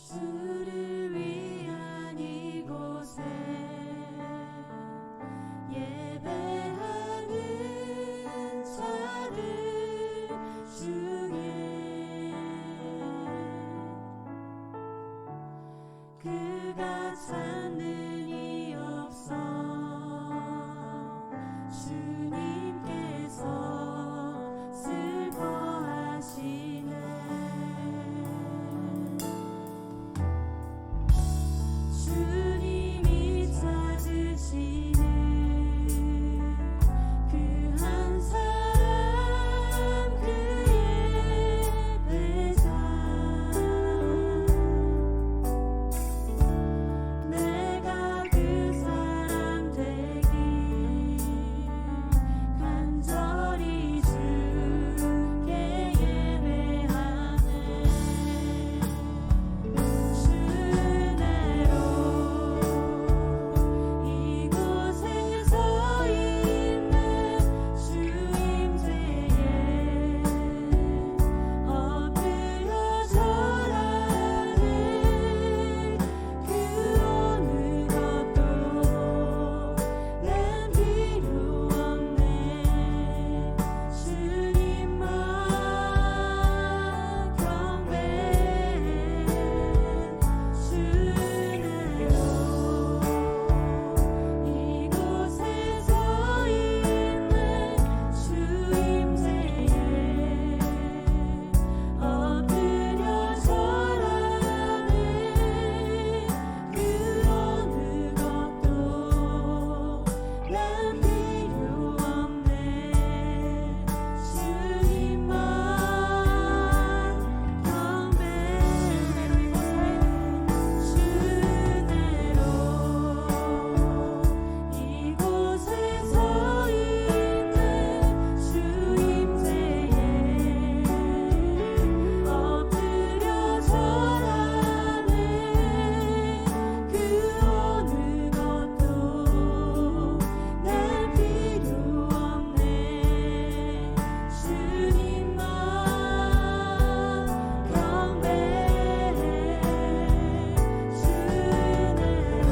주를 위한 이곳에 예배하는 자들 중에 그가 찾는 이 없어 주님께서 슬퍼하시네. 주님이 찾으시는 그 한 사람 그 예배자 내가 그 사람 되길 간절히 주께 예배하네. 주 은혜로 이곳에 서 있는 주 임재에 엎드려 절하는 그 어느 것도 난 필요 없네. 주님만 경배해. 주 은혜로 이곳에 서 있는 주 임재에 엎드려 절하는 그 어느 것도 난 필요 없네. 주님만 경배해. 주 은혜로 이곳에 서 있는 주 임재에 엎드려 절하는 그 어느 것도 난 필요 없네. 주님만 경배해. 주 은혜로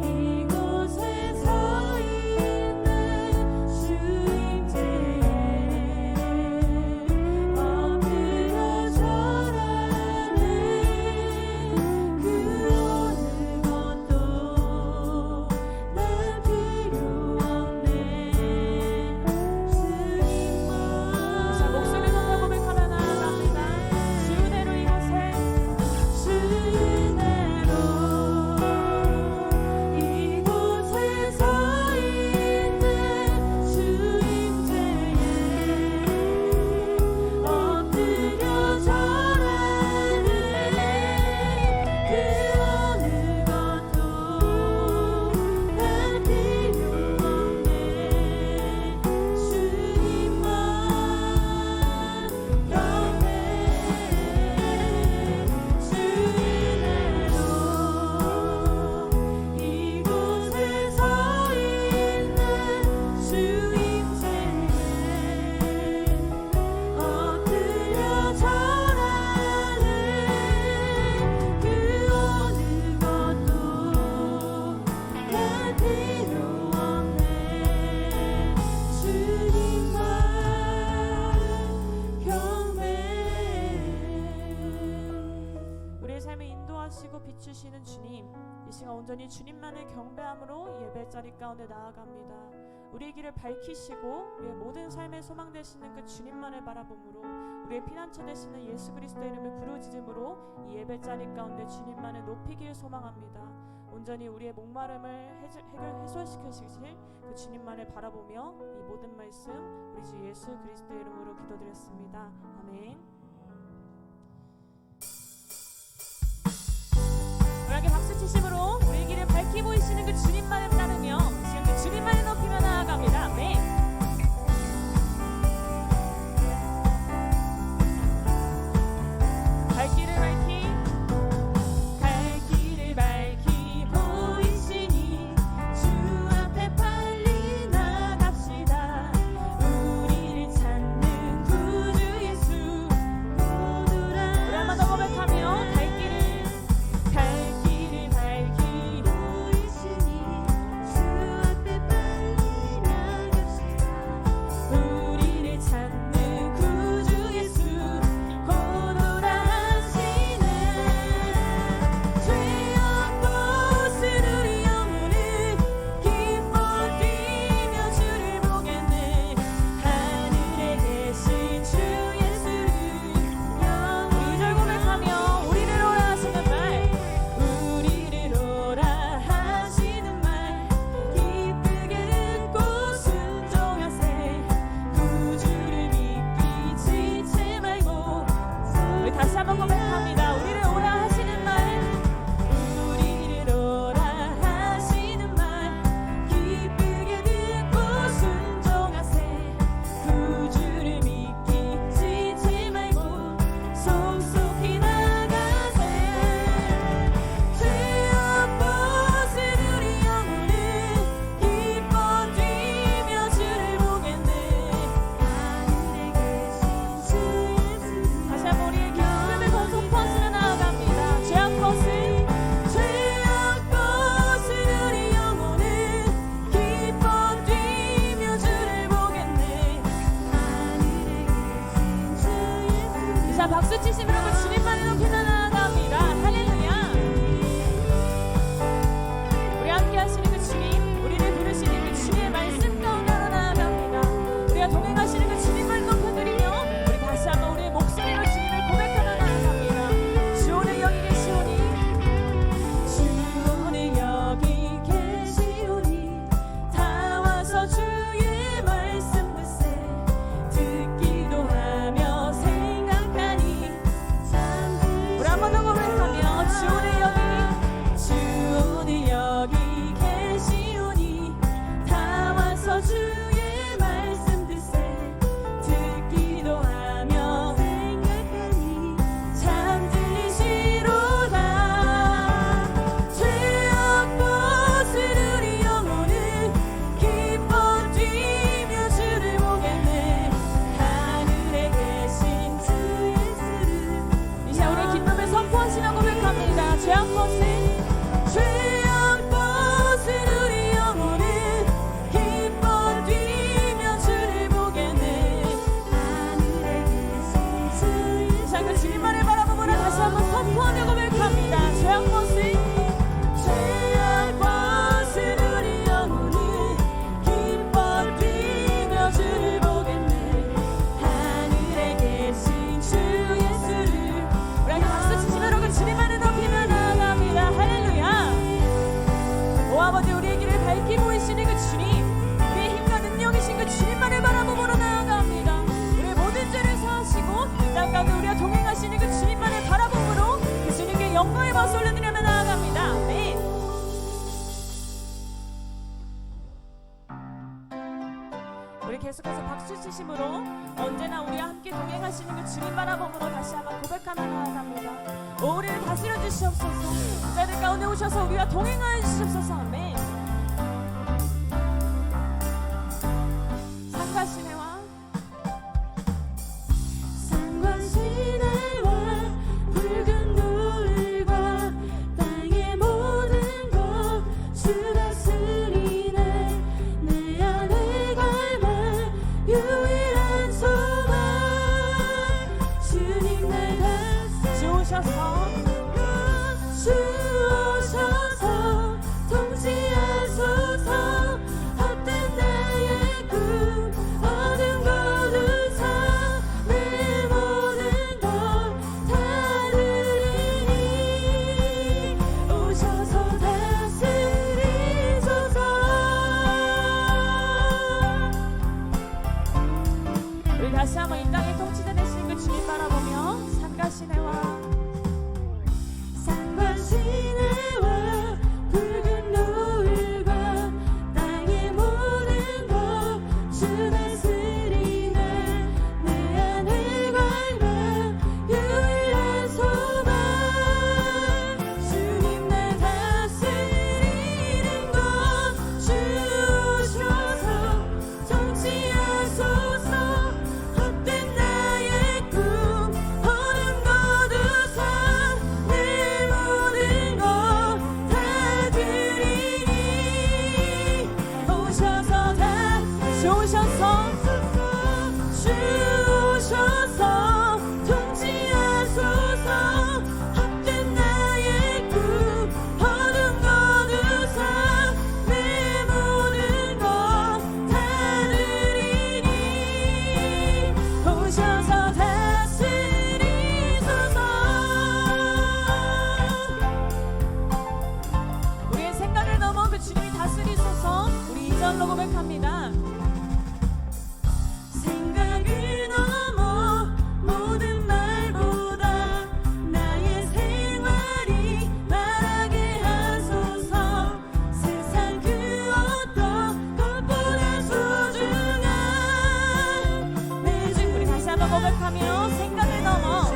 이곳에 서 있는 주 임재에 엎드려 절하는 그 어느 것도 난 필요 없네. 주님만. 자, 목소리 높여 고백하며 나아갑니다. 주 은혜로 이곳에 주 은혜로 이곳에 서 있는 주 임재에 엎드려 절하는 그 어느 것도 난 필요 없네. 주님만 경배해. 주 은혜로 이곳에 서 있는 주 임재에 엎드려 절하는 그 어느 것도 난 필요 없네. 주님만 경배해. 우리의 삶을 인도하시고 비추시는 주님, 이 시간 온전히 주님만을 경배함으로 예배 자리 가운데 나아갑니다. 우리의 길을 밝히시고 우리의 모든 삶의 소망 되시는 그 주님만을 바라봄으로 우리의 피난처 되시는 예수 그리스도의 이름을 부르짖음으로 이 예배 자리 가운데 주님만을 높이길 소망합니다. 온전히 우리의 목마름을 해소시키실 그 주님만을 바라보며 이 모든 말씀 우리 주 예수 그리스도의 이름으로 기도드렸습니다. 아멘. 우리에게 박수 치심으로 우리의 길을 밝히 보이시는 그 주님만을 따르며 지금 그 주님만을 높이며 나아갑니다. 아멘. 갈 길을 밝히 보이시니 주 앞에 빨리 나갑시다. 우리를 찾는 구주 예수 모두라. 우리 한번 더 고백하며 자, 박수 치시므로 그 주님만을 높이 나아갑니다. 할렐루야. 우리 함께 하시는 그 주님, 우리를 부르시는 그 주님의 말씀 가운데 나아갑니다. 우리가 동행하시는 그 주님을 높여드리며 우리 다시 한번 우리의 목소리로 주님을 고백하며 나아갑니다. 주 오늘 여기 계시오니, 주 오늘 여기 계시오니, 다 와서 주의 말씀 듣세. 듣기도 하며 생각하니 우리 한 번 더 고백하며 주 오늘 여기 계시오니, 다 와서 주의 말씀 듣세. 듣기도 하며 생각하니 잠드시로다. 죄 없고 쓰르리 영혼은 기뻐 뛰며 주를 보겠네. 하늘에 계신 주 예수를. 이제 우리 기쁨을 선포하시며 고백합니다. 죄 없고 쓰르리 영혼은 기뻐 뛰며 주를 보겠네. 하늘에 계신 주 예수. 자, 그 주님만을 바라보므로 다시 한번 선포하며 고백합니다. 죄 없고 쓰르리 영혼은 기뻐 뛰며 주를 보겠네. 하늘에 계신 주 예수를. 우리 함께 박수 치시며 그 주님만을 높이며 나아갑니다. 할렐루야. 오 아버지, 우리의 길을 밝히 보이시는 그 주님, 우리의 힘과 능력이신 그 주님만을 바라보므로 나아갑니다. 우리의 모든 죄를 사하시고 이 땅 가운데 우리와 동행하시는 그 주님만을 바라보므로 그 주님께 영광의 박수 올려드리며 나아갑니다. 아멘. 우리 계속해서 박수 치심으로 언제나 우리와 함께 동행하시는 그 주님 바라보므로 다시 한번 고백하며 나아갑니다. 오, 우리를 다스려 주시옵소서. 자들 가운데 오셔서 우리와 동행하여 주시옵소서. 아멘. 산과 시내와 붉은 노을과 땅의 모든 것 주 다스리네. 내 안에 갈망 유일한 소망 주님 날 다스리셔서 주 오셔서 통치하소서. 헛된 나의 꿈 어둠 거두사 내 모든 것 다 드리니 오셔서 다스리소서. 우리 다시 한번 이 땅의 통치자 되신 그 주님 바라보며 산과 시내와 붉은 노을과 땅의 모든 것 주 다스리네. 내 안에 갈망 유일한 소망 주님 날 다스리는 것. 주 오셔서 통치하소서. 헛된 나의 꿈 어둠 거두사 내 모든 것 다 드리니 오셔서 주 오셔서 통치하소서. 헛된 나의 꿈 어둠 거두사 내 모든 것 다 드리니 오셔서 다스리소서. 우리의 생각을 넘어 그 주님이 다스리소서. 우리 2절로 고백합니다. 생각을 넘어 모든 말보다 나의 생활이 말하게 하소서. 세상 그 어떤 것보다 소중한 내 주. 우리 다시 한번 고백하며 생각을 넘어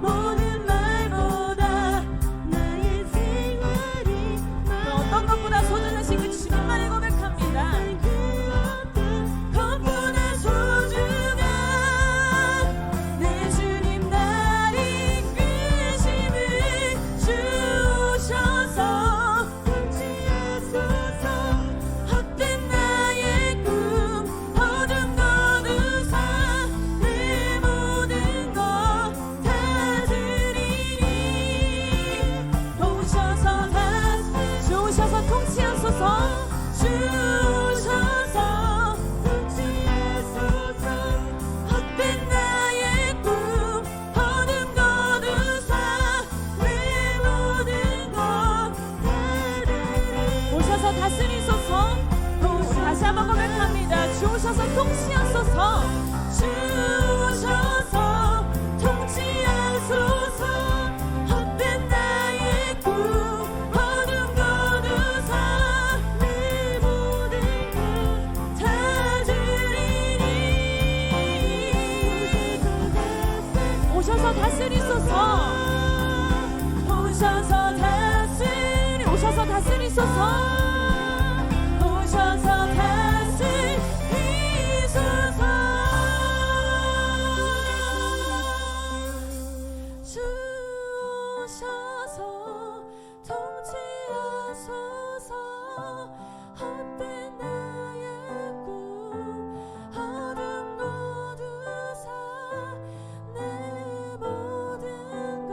모든 말보다 나의 생활이 그 어떤 것보다 소중하신 그 주님만을 고백합니다. 것보다 소중한 내 주님 날 이끄심을 주셔서 통치하소서. 헛된 나의 꿈 어둠 거두사 오셔서 통치하소서 주 오셔서 통치하소서 헛된 나의 꿈 어둠 거두사 내 모든 것 다 드리니 오셔서 다스리소서 오셔서 다스리소서 오셔서 다스리소서 주 오셔서 통치하소서 헛된 나의 꿈 어둠 거두사 내 모든 것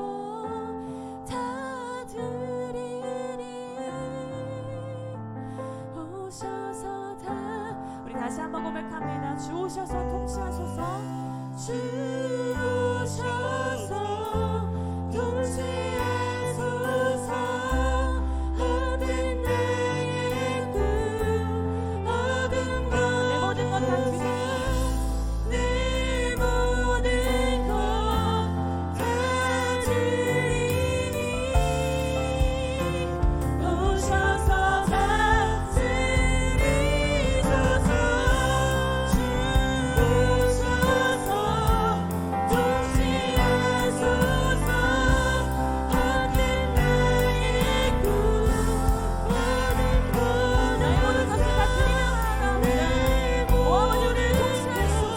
다 드리니 오셔서 다 우리 다시 한번 고백합니다. 주 오셔서 통치하소서 주 오셔서 통치하소서 헛된 나의 꿈 어둠 것 내 모든 것 다 드리니 내 모든 것 다 드리니 오셔서 다스리소서 주 오셔서 통치하소서 헛된 나의 꿈 어둠 것 나의 모든 것을 다 드리며 나아가오니 오 아버지 우리를 통치하소서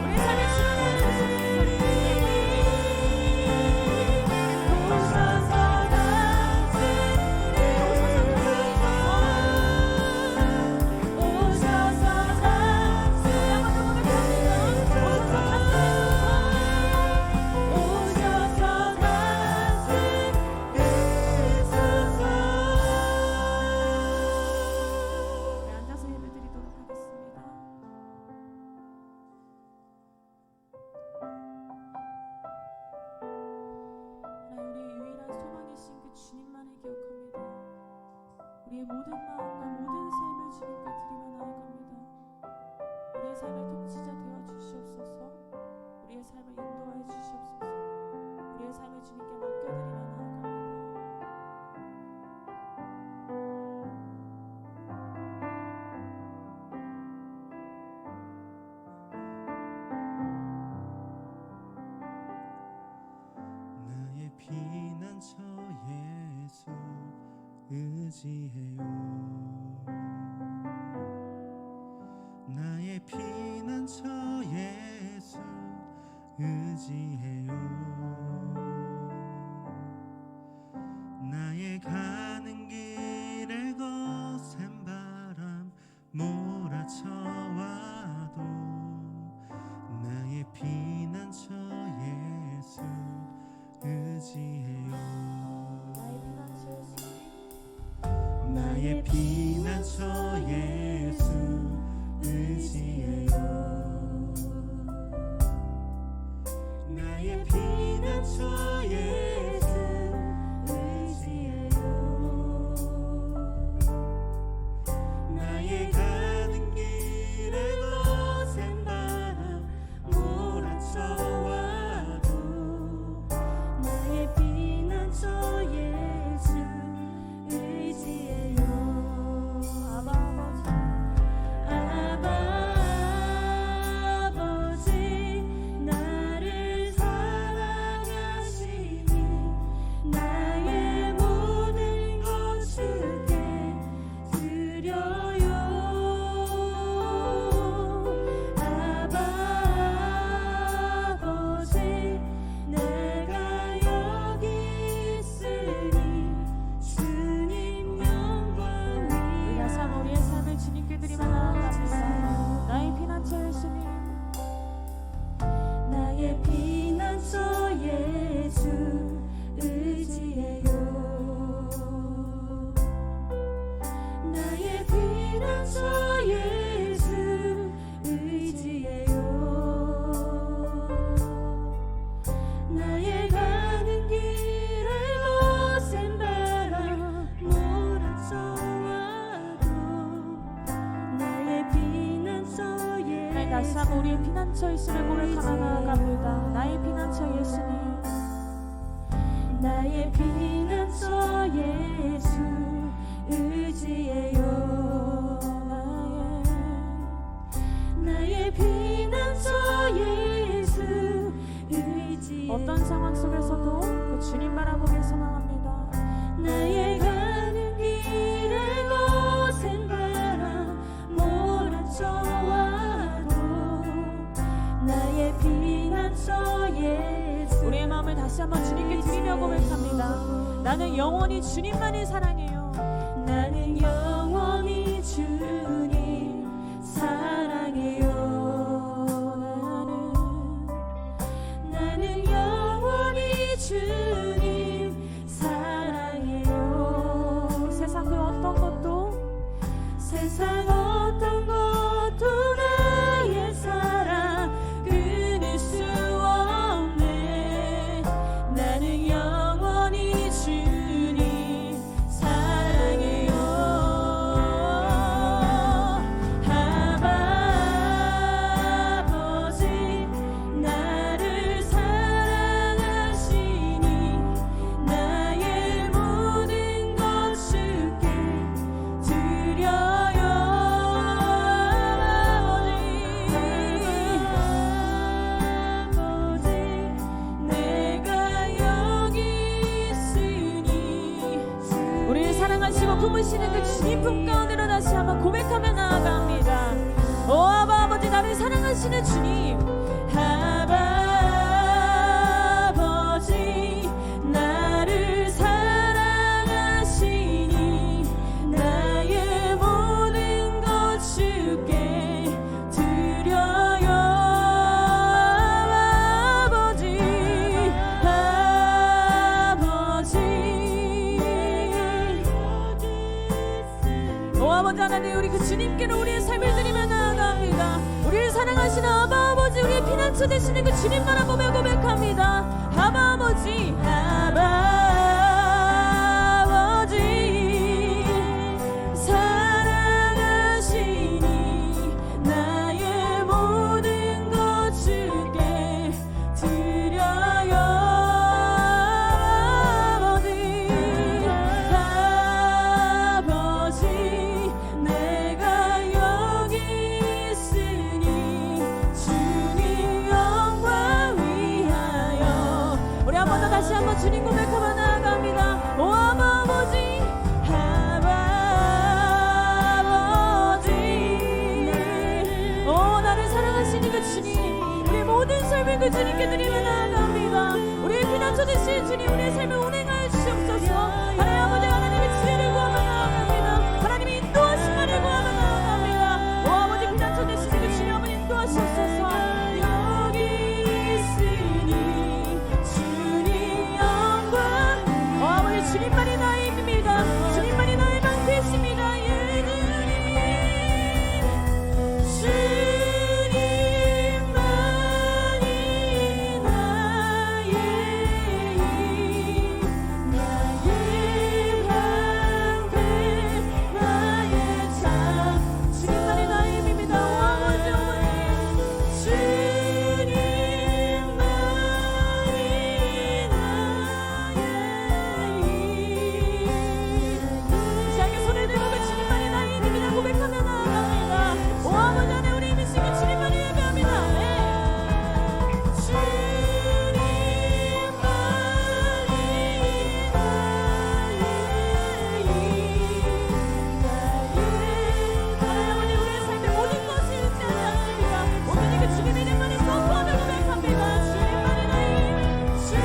우리 삶의 주를 앉아서 예배드리도록 하겠습니다. 하나님 우리의 유일한 소망이신 그 주님만을 기억합니다. 우리의 모든 마음과 모든 삶을 주님께 드리며 나아갑니다. 우리의 삶의 통치자 되어 주시옵소서. 우리의 삶을 인도하여 주시옵소서. 우리의 삶을 주님께 맡겨드리며 나아갑니다. 나의 피난처 예수 의지해요. 나의 피난처 예수 의지해요. 나의 가는 길에 거센 바람 몰아쳐와도 나의 피난처 예수 의지해요. 나의 피난처 예수 의지해요. 나의 피난처 다시 한번 우리의 피난처 있음을 고백하며 나아갑니다. 나의 피난처 예수님, 나의 피난처 예수 의지해요. 나의 피난처 예수 의지해요. 어떤 상황 속에서도 그 주님 바라보며 소망합니다. 나의 가는 길에 거센 바람 몰아쳐와도 나의 피난처 예수. 우리의 마음을 다시 한번 주님께 드리며 고백합니다. 나는 영원히 주님만을 사랑해요. 나는 영원히 주님 사랑해요. 나는 영원히 주님 사랑해요. 세상 그 어떤 것도 세상 어떤 것도 나의 사랑 끊을 수 없네. 나는 영원히 주님 사랑해요. 아버지 나를 사랑하시니 나의 모든 것 주께 드려요. 아버지 내가 여기 있으니. 우리를 사랑하시고 품으시는 그 주님 품 가운데로 다시 한번 고백하며 나아갑니다. 오 아바 아버지, 나를 사랑하시는 주님, 아버지 나를 사랑하시니 나의 모든 것 주께 드려요. 아버지 오 아버지 하나님, 우리 그 주님께로 우리의 삶을 드리며 나아갑니다. 우리를 사랑하시는 아바 아버지, 우리의 피난처 되시는 그 주님 바라보며 고백합니다. 아바 아버지, 아버지 사랑하시니 나의 모든 것 주께 드려요. 아버지 내가 여기 있으니 주님 영광 위하여. 우리 한 번 더 다시 한번 주님 고백하며 나아갑니다. 오 아바 아버지, 아버지 오 나를 사랑하시는 그 주님, 우리의 모든 삶을 그 주님께 드리며 나아갑니다. 우리의 피난처 되신 주님, 우리의 삶을 운행하여 주시옵소서. 하나님 아버지, 하나님의 지혜를 구하며 나아갑니다. 하나님의 인도하심만을 구하며 나아갑니다. 오 아버지, 피난처 되시는 그 주님 한번 인도하시옵소서. 여기 있으니 주님 영광. 오 아버지, 주님만이 나의 힘입니다. 주님만이 나의 방패이십니다. 예 주님만이 나의 힘, 나의 방패, 나의 참. 주님만이 나의 힘입니다. 오 아버지, 어머니, 주님만이 나의 힘. 시작의 손을 들고 그 주님만이 나의 힘이라 고백하며 나아갑니다. 오 아버지 안에 우리 힘이신 그 주님만을 예배합니다. 네. 하나님 아버지, 우리의 삶의 모든 것을 의지하지 않습니다. 온전히 그 주님의 이름만을 선포하며 고백합니다. 주님만이 나의 힘.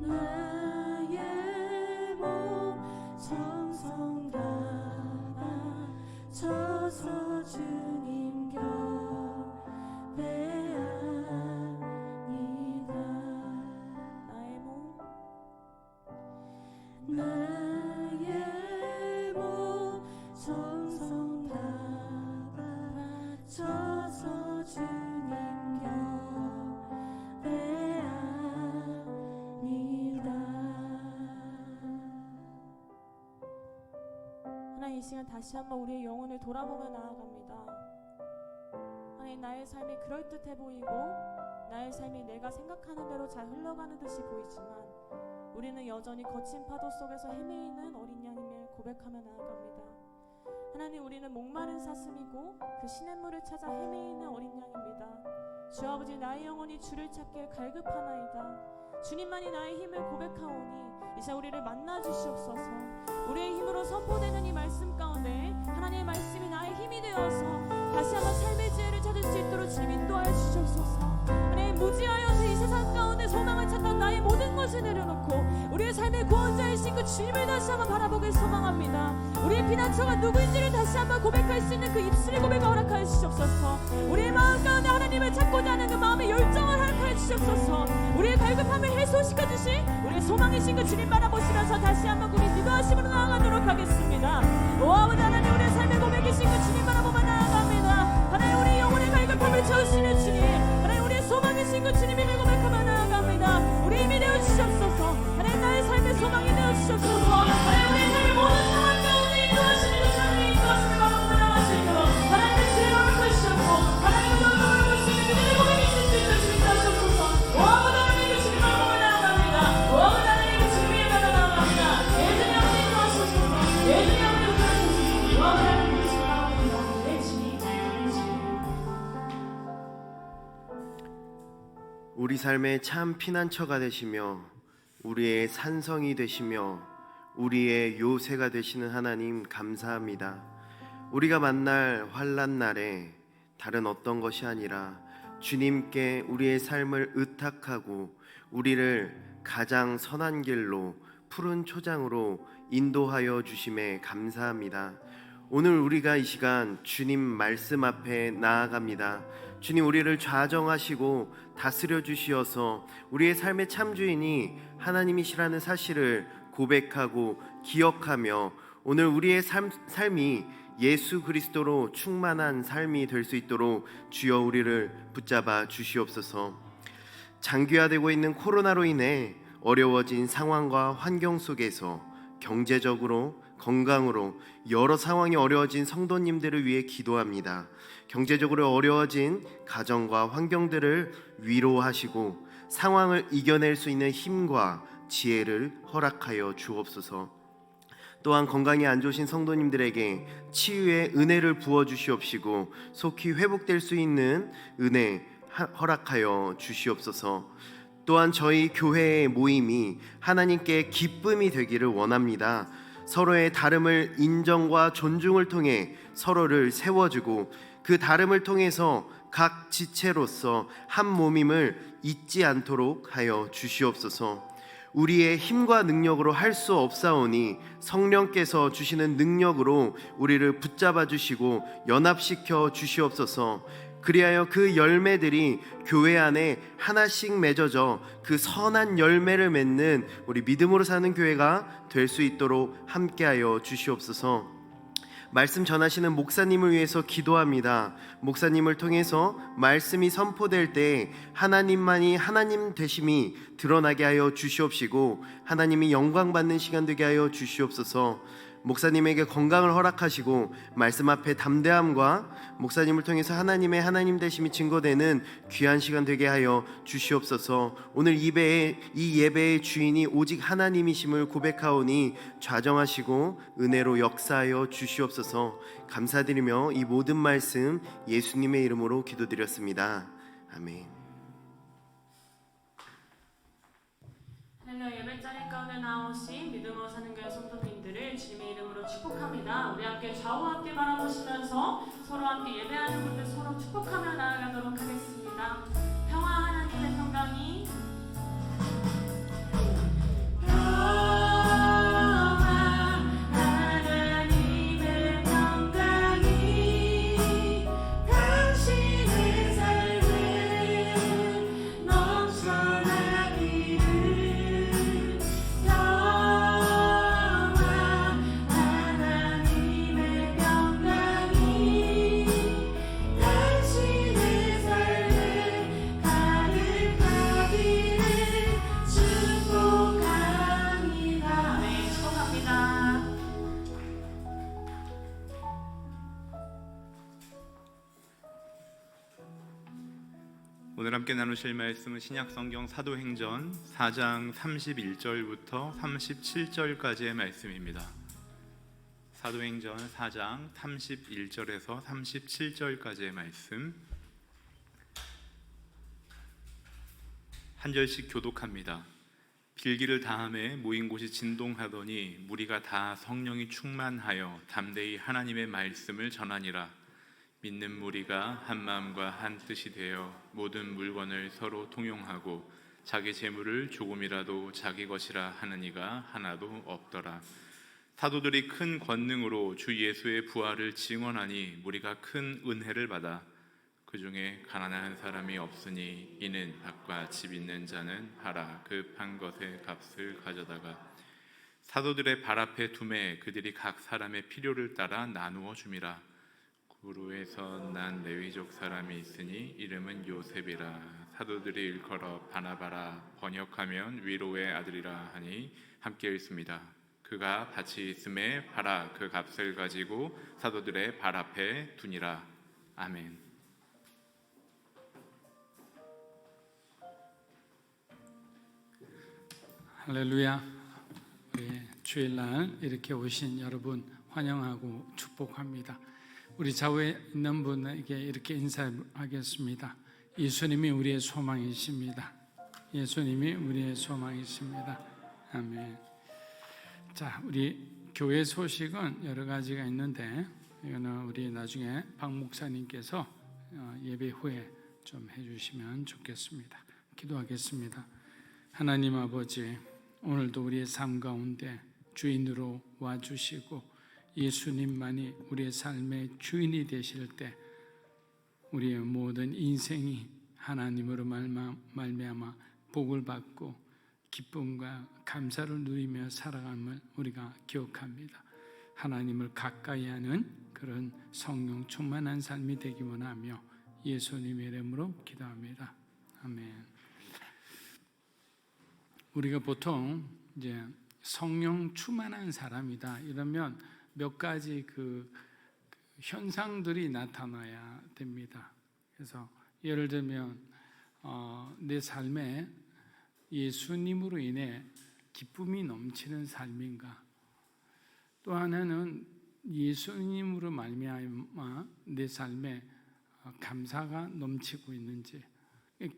나의 몸 정성 다바 쳐서 주님 곁에 아니다. 나의 몸 나의 몸 정성 다바 주님 경배합니다. 하나님, 이 시간 다시 한번 우리의 영혼을 돌아보며 나아갑니다. 하나님, 나의 삶이 그럴듯해 보이고 나의 삶이 내가 생각하는 대로 잘 흘러가는 듯이 보이지만 우리는 여전히 거친 파도 속에서 헤매이는 어린 양임을 고백하며 나아갑니다. 하나님, 우리는 목마른 사슴이고 그 시냇물을 찾아 헤매이는 어린 양입니다. 주 아버지, 나의 영혼이 주를 찾기에 갈급하나이다. 주님만이 나의 힘을 고백하오니 이제 우리를 만나 주시옵소서. 우리의 힘으로 선포되는 이 말씀 가운데 하나님의 말씀이 나의 힘이 되어서 다시 한번 삶의 지혜를 찾을 수 있도록 주님 인도하여 주시옵소서. 하나님, 무지하여서 이 세상 가운데 소망을 찾던 나의 모든 것을 내려놓고 우리의 삶의 구원자이신 그 주님을 다시 한번 바라보길 소망합니다. 우리의 피난처가 누구인지를 다시 한번 고백할 수 있는 그 입술의 고백을 허락하여 주시옵소서. 우리의 마음 가운데 하나님을 찾고자 하는 그 마음의 열정을 허락하여 주시옵소서. 우리의 갈급함을 해소시켜주신 우리의 소망이신 그 주님 바라보시면서 다시 한번 우리 기도하심으로 나아가도록 하겠습니다. 오 아버지 하나님, 우리의 삶의 고백이신 그 주님 바라보며 나아갑니다. 하나님, 우리 영혼의 갈급함을 채우시는 주님, 하나님, 우리의 소망이신 그 주님을 고백하며 나아갑니다. 우리 힘이 되어 주시옵소서. 하나님, 나의 삶의 소망이 되어 주시옵소서. 하나님, 우리의 삶의 모든 상황 가운데 인도하시는 그 주님의 인도하심을 바라보며 나아가시도록 하나님의 지혜를 허락하시옵고 하나님의 영광을 볼 수 있는 그들의 고백이신 수 있도록 주님 도와주옵소서. 오 아버지 하나님, 그 주님 바라보며 나아갑니다. 오 아버지 하나님, 그 주님을 받아 나아갑니다. 예수님 아버지 인도하소서. 예수님 아버지 인도하소서. 오 아버지 하나님, 그 주님 바라봅니다. 내 주님, 내 주님. 우리 삶의 참 피난처가 되시며 우리의 산성이 되시며 우리의 요새가 되시는 하나님, 감사합니다. 우리가 만날 환난 날에 다른 어떤 것이 아니라 주님께 우리의 삶을 의탁하고 우리를 가장 선한 길로 푸른 초장으로 인도하여 주심에 감사합니다. 오늘 우리가 이 시간 주님 말씀 앞에 나아갑니다. 주님, 우리를 좌정하시고 다스려 주시어서 우리의 삶의 참주인이 하나님이시라는 사실을 고백하고 기억하며 오늘 우리의 삶이 예수 그리스도로 충만한 삶이 될 수 있도록 주여 우리를 붙잡아 주시옵소서. 장기화되고 있는 코로나로 인해 어려워진 상황과 환경 속에서 경제적으로, 건강으로 여러 상황이 어려워진 성도님들을 위해 기도합니다. 경제적으로 어려워진 가정과 환경들을 위로하시고 상황을 이겨낼 수 있는 힘과 지혜를 허락하여 주옵소서. 또한 건강이 안 좋으신 성도님들에게 치유의 은혜를 부어 주시옵시고 속히 회복될 수 있는 은혜 허락하여 주시옵소서. 또한 저희 교회의 모임이 하나님께 기쁨이 되기를 원합니다. 서로의 다름을 인정과 존중을 통해 서로를 세워주고 그 다름을 통해서 각 지체로서 한 몸임을 잊지 않도록 하여 주시옵소서. 우리의 힘과 능력으로 할 수 없사오니 성령께서 주시는 능력으로 우리를 붙잡아 주시고 연합시켜 주시옵소서. 그리하여 그 열매들이 교회 안에 하나씩 맺어져 그 선한 열매를 맺는 우리 믿음으로 사는 교회가 될 수 있도록 함께하여 주시옵소서. 말씀 전하시는 목사님을 위해서 기도합니다. 목사님을 통해서 말씀이 선포될 때 하나님만이 하나님 되심이 드러나게 하여 주시옵시고 하나님이 영광받는 시간 되게 하여 주시옵소서. 목사님에게 건강을 허락하시고 말씀 앞에 담대함과 목사님을 통해서 하나님의 하나님 되심이 증거되는 귀한 시간 되게 하여 주시옵소서. 오늘 이 예배의 주인이 오직 하나님이심을 고백하오니 좌정하시고 은혜로 역사하여 주시옵소서. 감사드리며 이 모든 말씀 예수님의 이름으로 기도드렸습니다. 아멘. 예배자리 가운데 나오신 믿음으로 사는 교회 성도님들을 주님의 이름으로 축복합니다. 우리 함께 좌우와 함께 바라보시면서 서로 함께 예배하는 분들 서로 축복하며 나아가도록 하겠습니다. 평화 하나님의 평강이 당신의 오늘 함께 나누실 말씀은 신약성경 사도행전 4장 31절부터 37절까지의 말씀입니다. 사도행전 4장 31절에서 37절까지의 말씀 한 절씩 교독합니다. 빌기를 다함에 모인 곳이 진동하더니 무리가 다 성령이 충만하여 담대히 하나님의 말씀을 전하니라. 믿는 무리가 한 마음과 한 뜻이 되어 모든 물건을 서로 통용하고 자기 재물을 조금이라도 자기 것이라 하는 이가 하나도 없더라. 사도들이 큰 권능으로 주 예수의 부활을 증언하니 무리가 큰 은혜를 받아 그 중에 가난한 사람이 없으니 이는 밭과 집 있는 자는 팔아 그 판 것의 값을 가져다가 사도들의 발 앞에 두매 그들이 각 사람의 필요를 따라 나누어 줌이라. 구루에서 난 레위족 사람이 있으니 이름은 요셉이라. 사도들이 일컬어 바나바라 번역하면 위로의 아들이라 하니 함께 읽습니다. 그가 밭이 있음에 팔아 그 값을 가지고 사도들의 발 앞에 두니라. 아멘. 할렐루야. 주일날 이렇게 오신 여러분 환영하고 축복합니다. 우리 좌우에 있는 분에게 이렇게 인사하겠습니다. 예수님이 우리의 소망이십니다. 예수님이 우리의 소망이십니다. 아멘. 자, 우리 교회 소식은 여러 가지가 있는데 이거는 우리 나중에 박 목사님께서 예배 후에 좀 해주시면 좋겠습니다. 기도하겠습니다. 하나님 아버지, 오늘도 우리의 삶 가운데 주인으로 와주시고 예수님만이 우리의 삶의 주인이 되실 때 우리의 모든 인생이 하나님으로 말미암아 복을 받고 기쁨과 감사를 누리며 살아감을 우리가 기억합니다. 하나님을 가까이 하는 그런 성령 충만한 삶이 되기 원하며 예수님의 이름으로 기도합니다. 아멘. 우리가 보통 이제 성령 충만한 사람이다 이러면 몇 가지 그 현상들이 나타나야 됩니다. 그래서 예를 들면 내 삶에 예수님으로 인해 기쁨이 넘치는 삶인가, 또 하나는 예수님으로 말미암아 내 삶에 감사가 넘치고 있는지.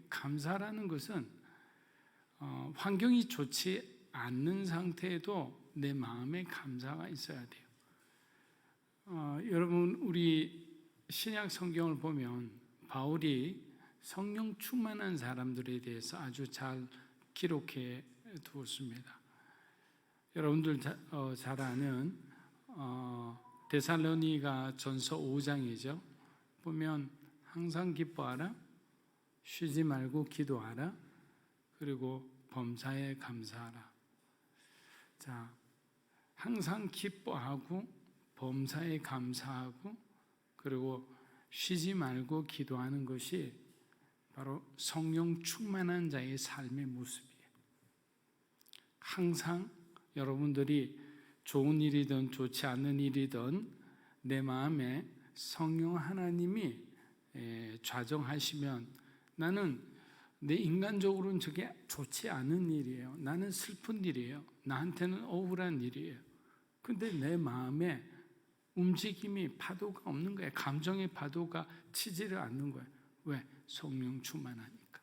감사라는 것은 환경이 좋지 않는 상태에도 내 마음에 감사가 있어야 돼요. 여러분, 우리 신약 성경을 보면 바울이 성령 충만한 사람들에 대해서 아주 잘 기록해 두었습니다. 여러분들 잘 아는 데살로니가 전서 5장이죠. 보면 항상 기뻐하라, 쉬지 말고 기도하라, 그리고 범사에 감사하라. 자, 항상 기뻐하고 범사에 감사하고 그리고 쉬지 말고 기도하는 것이 바로 성령 충만한 자의 삶의 모습이에요. 항상 여러분들이 좋은 일이든 좋지 않은 일이든 내 마음에 성령 하나님이 좌정하시면 나는 내 인간적으로는 저게 좋지 않은 일이에요. 나는 슬픈 일이에요. 나한테는 억울한 일이에요. 근데 내 마음에 움직임이 파도가 없는 거예요. 감정의 파도가 치지를 않는 거예요. 왜? 성령 충만하니까.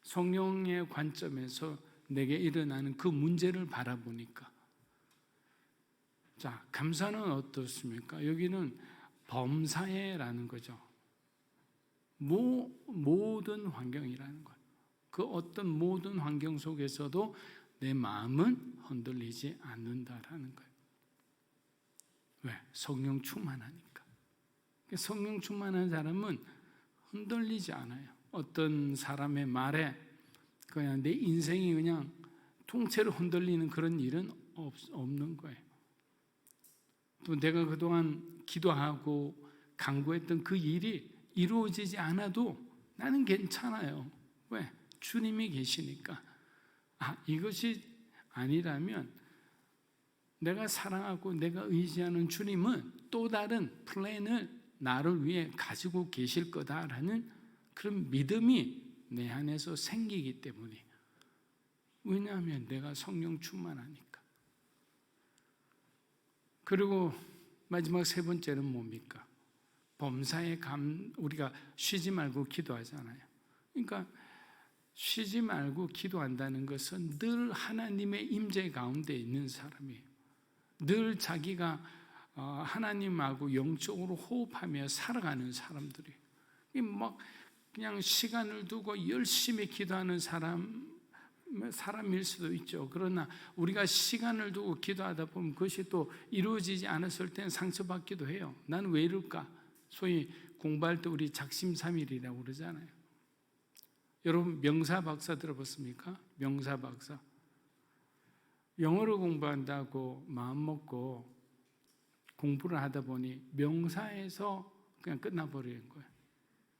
성령의 관점에서 내게 일어나는 그 문제를 바라보니까. 자, 감사는 어떻습니까? 여기는 범사에라는 거죠. 모든 환경이라는 거예요. 그 어떤 모든 환경 속에서도 내 마음은 흔들리지 않는다라는 거예요. 왜? 성령 충만하니까. 성령 충만한 사람은 흔들리지 않아요. 어떤 사람의 말에 그냥 내 인생이 그냥 통째로 흔들리는 그런 일은 없는 거예요. 또 내가 그동안 기도하고 간구했던 그 일이 이루어지지 않아도 나는 괜찮아요. 왜? 주님이 계시니까. 이것이 아니라면 내가 사랑하고 내가 의지하는 주님은 또 다른 플랜을 나를 위해 가지고 계실 거다라는 그런 믿음이 내 안에서 생기기 때문에. 왜냐하면 내가 성령 충만하니까. 그리고 마지막 세 번째는 뭡니까? 범사에 우리가 쉬지 말고 기도하잖아요. 그러니까 쉬지 말고 기도한다는 것은 늘 하나님의 임재 가운데 있는 사람이에요. 늘 자기가 하나님하고 영적으로 호흡하며 살아가는 사람들이에요. 막 그냥 시간을 두고 열심히 기도하는 사람일 수도 있죠. 그러나 우리가 시간을 두고 기도하다 보면 그것이 또 이루어지지 않았을 땐 상처받기도 해요. 나는 왜 이럴까? 소위 공부할 때 우리 작심삼일이라고 그러잖아요. 여러분 명사 박사 들어봤습니까? 명사 박사. 영어를 공부한다고 마음먹고 공부를 하다 보니 명사에서 그냥 끝나버리는 거예요.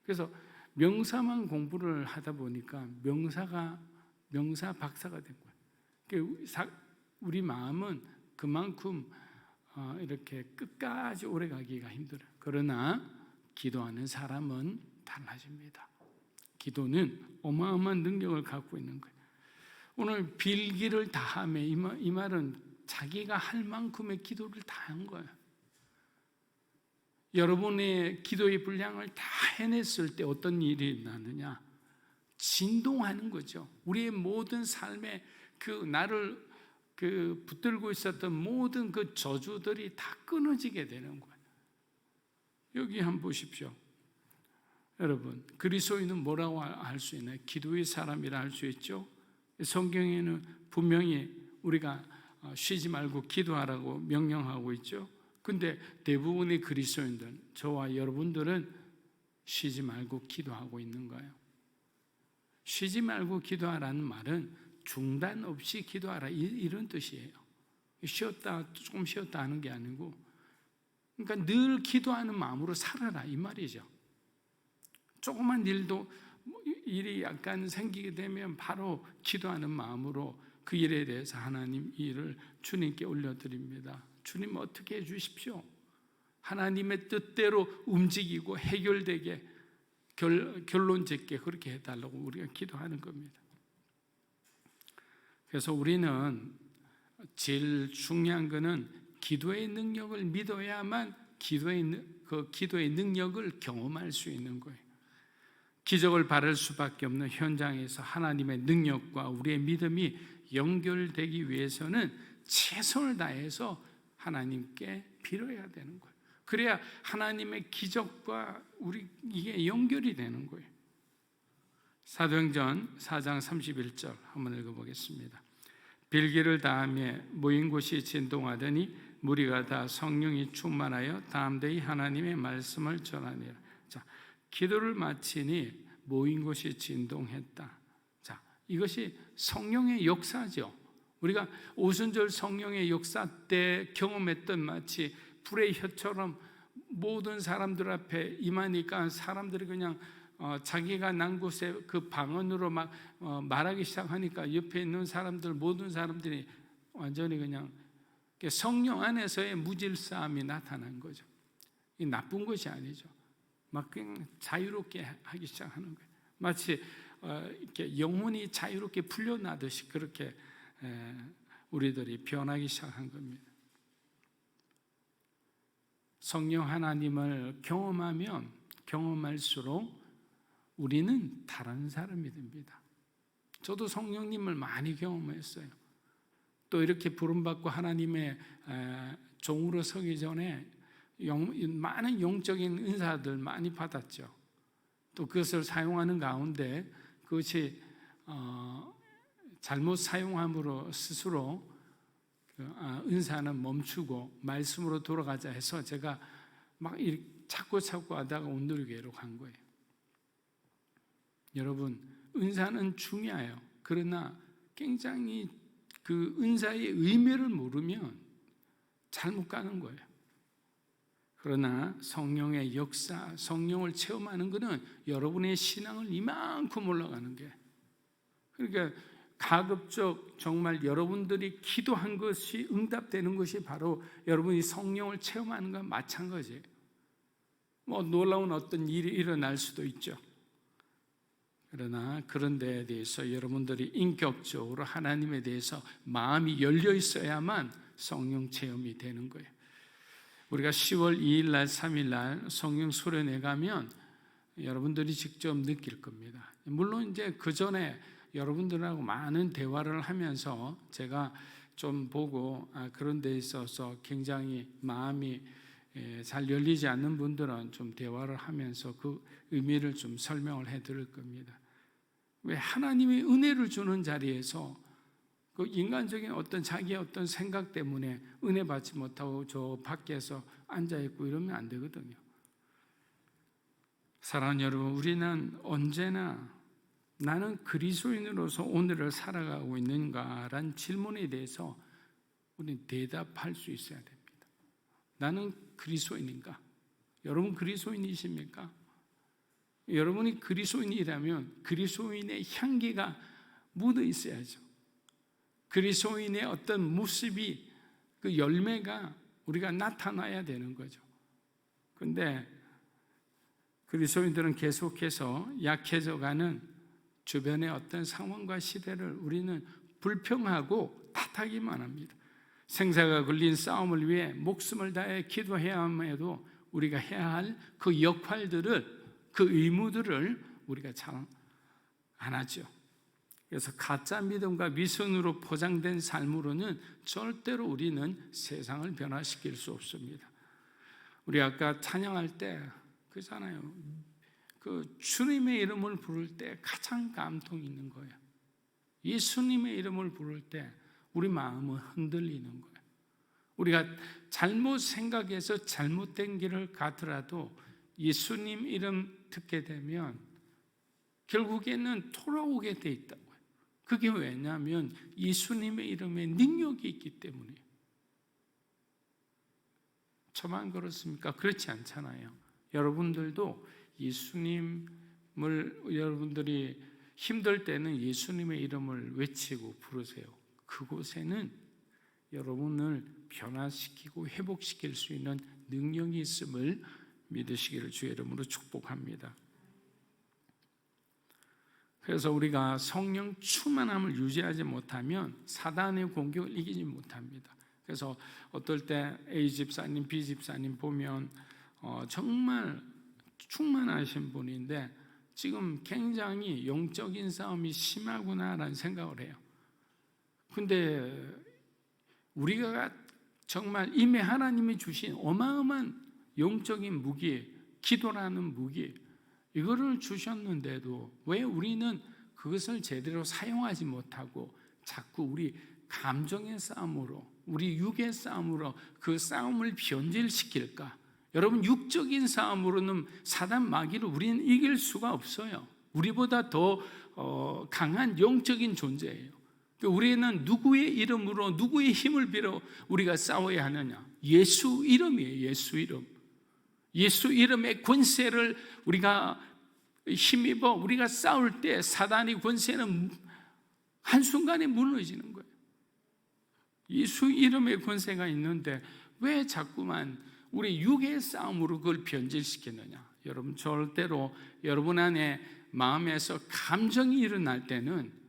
그래서 명사만 공부를 하다 보니까 명사 박사가 된 거예요. 우리 마음은 그만큼 이렇게 끝까지 오래 가기가 힘들어요. 그러나 기도하는 사람은 달라집니다. 기도는 어마어마한 능력을 갖고 있는 거예요. 오늘 빌기를 다하며 이 말은 자기가 할 만큼의 기도를 다 한 거예요. 여러분의 기도의 분량을 다 해냈을 때 어떤 일이 나느냐? 진동하는 거죠. 우리의 모든 삶에 나를 붙들고 있었던 모든 그 저주들이 다 끊어지게 되는 거예요. 여기 한번 보십시오. 여러분, 그리스도인은 뭐라고 할 수 있나요? 기도의 사람이라 할 수 있죠. 성경에는 분명히 우리가 쉬지 말고 기도하라고 명령하고 있죠. 근데 대부분의 그리스도인들, 저와 여러분들은 쉬지 말고 기도하고 있는 거예요. 쉬지 말고 기도하라는 말은 중단 없이 기도하라 이런 뜻이에요. 조금 쉬었다 하는 게 아니고, 그러니까 늘 기도하는 마음으로 살아라 이 말이죠. 조그만 일이 약간 생기게 되면 바로 기도하는 마음으로 그 일에 대해서 하나님 이 일을 주님께 올려드립니다. 주님 어떻게 해주십시오. 하나님의 뜻대로 움직이고 해결되게 결론 짓게 그렇게 해달라고 우리가 기도하는 겁니다. 그래서 우리는 제일 중요한 것은 기도의 능력을 믿어야만 기도의 능력을 경험할 수 있는 거예요. 기적을 바랄 수밖에 없는 현장에서 하나님의 능력과 우리의 믿음이 연결되기 위해서는 최선을 다해서 하나님께 빌어야 되는 거예요. 그래야 하나님의 기적과 이게 연결이 되는 거예요. 사도행전 4장 31절 한번 읽어보겠습니다. 빌기를 다하며 모인 곳이 진동하더니 무리가 다 성령이 충만하여 담대히 하나님의 말씀을 전하니라. 자, 기도를 마치니 모인 곳이 진동했다. 자, 이것이 성령의 역사죠. 우리가 오순절 성령의 역사 때 경험했던 마치 불의 혀처럼 모든 사람들 앞에 임하니까 사람들이 그냥 자기가 난 곳에 그 방언으로 막 말하기 시작하니까 옆에 있는 모든 사람들이 완전히 그냥 성령 안에서의 무질서함이 나타난 거죠. 이 나쁜 것이 아니죠. 막 그냥 자유롭게 하기 시작하는 거예요. 마치 이렇게 영혼이 자유롭게 풀려나듯이 그렇게 우리들이 변하기 시작한 겁니다. 성령 하나님을 경험하면 경험할수록 우리는 다른 사람이 됩니다. 저도 성령님을 많이 경험했어요. 또 이렇게 부름받고 하나님의 종으로 서기 전에 많은 영적인 은사들 많이 받았죠. 또 그것을 사용하는 가운데 그것이 잘못 사용함으로 스스로 은사는 멈추고 말씀으로 돌아가자 해서 제가 막 찾고 하다가 온누리교회로 간 거예요. 여러분, 은사는 중요해요. 그러나 굉장히 그 은사의 의미를 모르면 잘못 가는 거예요. 그러나 성령의 역사, 성령을 체험하는 것은 여러분의 신앙을 이만큼 올라가는 게, 그러니까 가급적 정말 여러분들이 기도한 것이 응답되는 것이 바로 여러분이 성령을 체험하는 것과 마찬가지예요. 놀라운 어떤 일이 일어날 수도 있죠. 그러나 그런 데에 대해서 여러분들이 인격적으로 하나님에 대해서 마음이 열려 있어야만 성령 체험이 되는 거예요. 우리가 10월 2일 날 3일 날 성령 수련회 가면 여러분들이 직접 느낄 겁니다. 물론 이제 그 전에 여러분들하고 많은 대화를 하면서 제가 좀 보고 그런 데 있어서 굉장히 마음이 잘 열리지 않는 분들은 좀 대화를 하면서 그 의미를 좀 설명을 해드릴 겁니다. 왜 하나님이 은혜를 주는 자리에서 그 인간적인 어떤 자기의 어떤 생각 때문에 은혜 받지 못하고 저 밖에서 앉아 있고 이러면 안 되거든요. 사랑하는 여러분, 우리는 언제나 나는 그리스도인으로서 오늘을 살아가고 있는가라는 질문에 대해서 우리는 대답할 수 있어야 됩니다. 나는 그리스도인인가? 여러분 그리스도인이십니까? 여러분이 그리스도인이라면 그리스도인의 향기가 묻어 있어야죠. 그리스도인의 어떤 모습이, 그 열매가 우리가 나타나야 되는 거죠. 그런데 그리스도인들은 계속해서 약해져가는 주변의 어떤 상황과 시대를 우리는 불평하고 탓하기만 합니다. 생사가 걸린 싸움을 위해 목숨을 다해 기도해야 함에도 우리가 해야 할 그 역할들을, 그 의무들을 우리가 잘 안 하죠. 그래서 가짜 믿음과 미선으로 포장된 삶으로는 절대로 우리는 세상을 변화시킬 수 없습니다. 우리 아까 찬양할 때 그잖아요. 그 주님의 이름을 부를 때 가장 감동이 있는 거예요. 예수님의 이름을 부를 때 우리 마음은 흔들리는 거예요. 우리가 잘못 생각해서 잘못된 길을 가더라도 예수님 이름 듣게 되면 결국에는 돌아오게 돼 있다고요. 그게 왜냐하면 예수님의 이름에 능력이 있기 때문이에요. 저만 그렇습니까? 그렇지 않잖아요. 여러분들도 예수님을, 여러분들이 힘들 때는 예수님의 이름을 외치고 부르세요. 그곳에는 여러분을 변화시키고 회복시킬 수 있는 능력이 있음을 믿으시기를 주의 이름으로 축복합니다. 그래서 우리가 성령 충만함을 유지하지 못하면 사단의 공격을 이기지 못합니다. 그래서 어떨 때 A 집사님, B 집사님 보면 정말 충만하신 분인데 지금 굉장히 영적인 싸움이 심하구나라는 생각을 해요. 근데 우리가 정말 이미 하나님이 주신 어마어마한 영적인 무기, 기도라는 무기, 이거를 주셨는데도 왜 우리는 그것을 제대로 사용하지 못하고 자꾸 우리 감정의 싸움으로, 우리 육의 싸움으로 그 싸움을 변질시킬까? 여러분, 육적인 싸움으로는 사단 마귀를 우리는 이길 수가 없어요. 우리보다 더 강한 영적인 존재예요. 우리는 누구의 이름으로, 누구의 힘을 빌어 우리가 싸워야 하느냐? 예수 이름이에요. 예수 이름. 예수 이름의 권세를 우리가 힘입어 우리가 싸울 때 사단의 권세는 한순간에 무너지는 거예요. 예수 이름의 권세가 있는데 왜 자꾸만 우리 육의 싸움으로 그걸 변질시키느냐? 여러분, 절대로 여러분 안에 마음에서 감정이 일어날 때는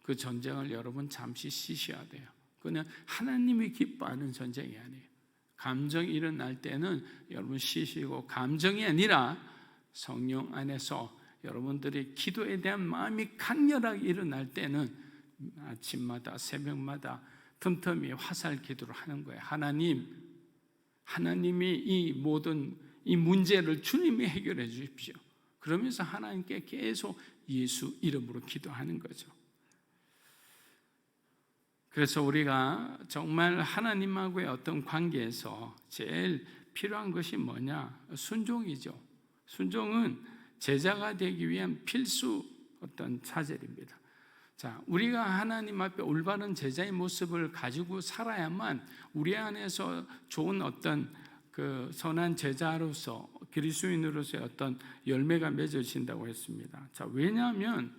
그 전쟁을 여러분 잠시 쉬셔야 돼요. 그건 하나님이 기뻐하는 전쟁이 아니에요. 감정이 일어날 때는 여러분 쉬시고, 감정이 아니라 성령 안에서 여러분들이 기도에 대한 마음이 강렬하게 일어날 때는 아침마다 새벽마다 틈틈이 화살 기도를 하는 거예요. 하나님이 이 모든 이 문제를 주님이 해결해 주십시오. 그러면서 하나님께 계속 예수 이름으로 기도하는 거죠. 그래서 우리가 정말 하나님하고의 어떤 관계에서 제일 필요한 것이 뭐냐? 순종이죠. 순종은 제자가 되기 위한 필수 어떤 차질입니다. 자, 우리가 하나님 앞에 올바른 제자의 모습을 가지고 살아야만 우리 안에서 좋은 어떤 그 선한 제자로서, 그리스도인으로서의 어떤 열매가 맺어진다고 했습니다. 자, 왜냐하면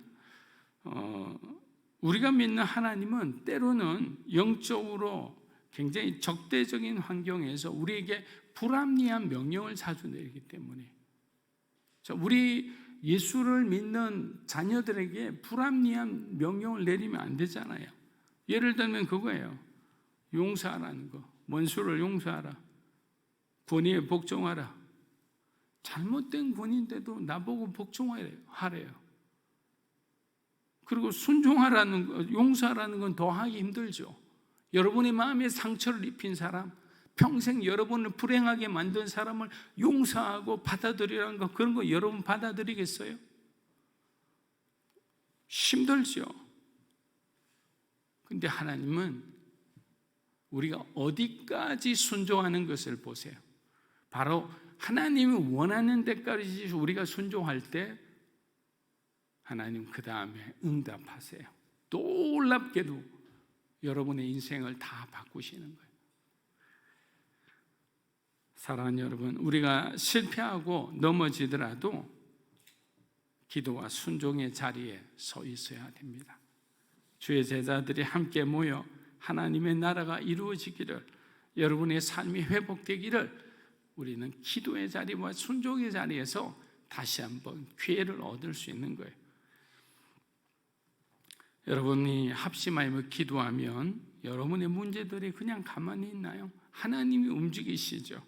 우리가 믿는 하나님은 때로는 영적으로 굉장히 적대적인 환경에서 우리에게 불합리한 명령을 자주 내리기 때문에, 자, 우리 예수를 믿는 자녀들에게 불합리한 명령을 내리면 안 되잖아요. 예를 들면 그거예요. 용서하라는 거. 원수를 용서하라. 권위에 복종하라. 잘못된 권위인데도 나보고 복종하래요. 그리고 순종하라는 거, 용서하라는 건 더 하기 힘들죠. 여러분의 마음에 상처를 입힌 사람, 평생 여러분을 불행하게 만든 사람을 용서하고 받아들이라는 거, 그런 거 여러분 받아들이겠어요? 힘들죠. 근데 하나님은 우리가 어디까지 순종하는 것을 보세요. 바로 하나님이 원하는 데까지 우리가 순종할 때 하나님 그 다음에 응답하세요. 놀랍게도 여러분의 인생을 다 바꾸시는 거예요. 사랑하는 여러분, 우리가 실패하고 넘어지더라도 기도와 순종의 자리에 서 있어야 됩니다. 주의 제자들이 함께 모여 하나님의 나라가 이루어지기를, 여러분의 삶이 회복되기를 우리는 기도의 자리와 순종의 자리에서 다시 한번 기회를 얻을 수 있는 거예요. 여러분이 합심하여 기도하면 여러분의 문제들이 그냥 가만히 있나요? 하나님이 움직이시죠.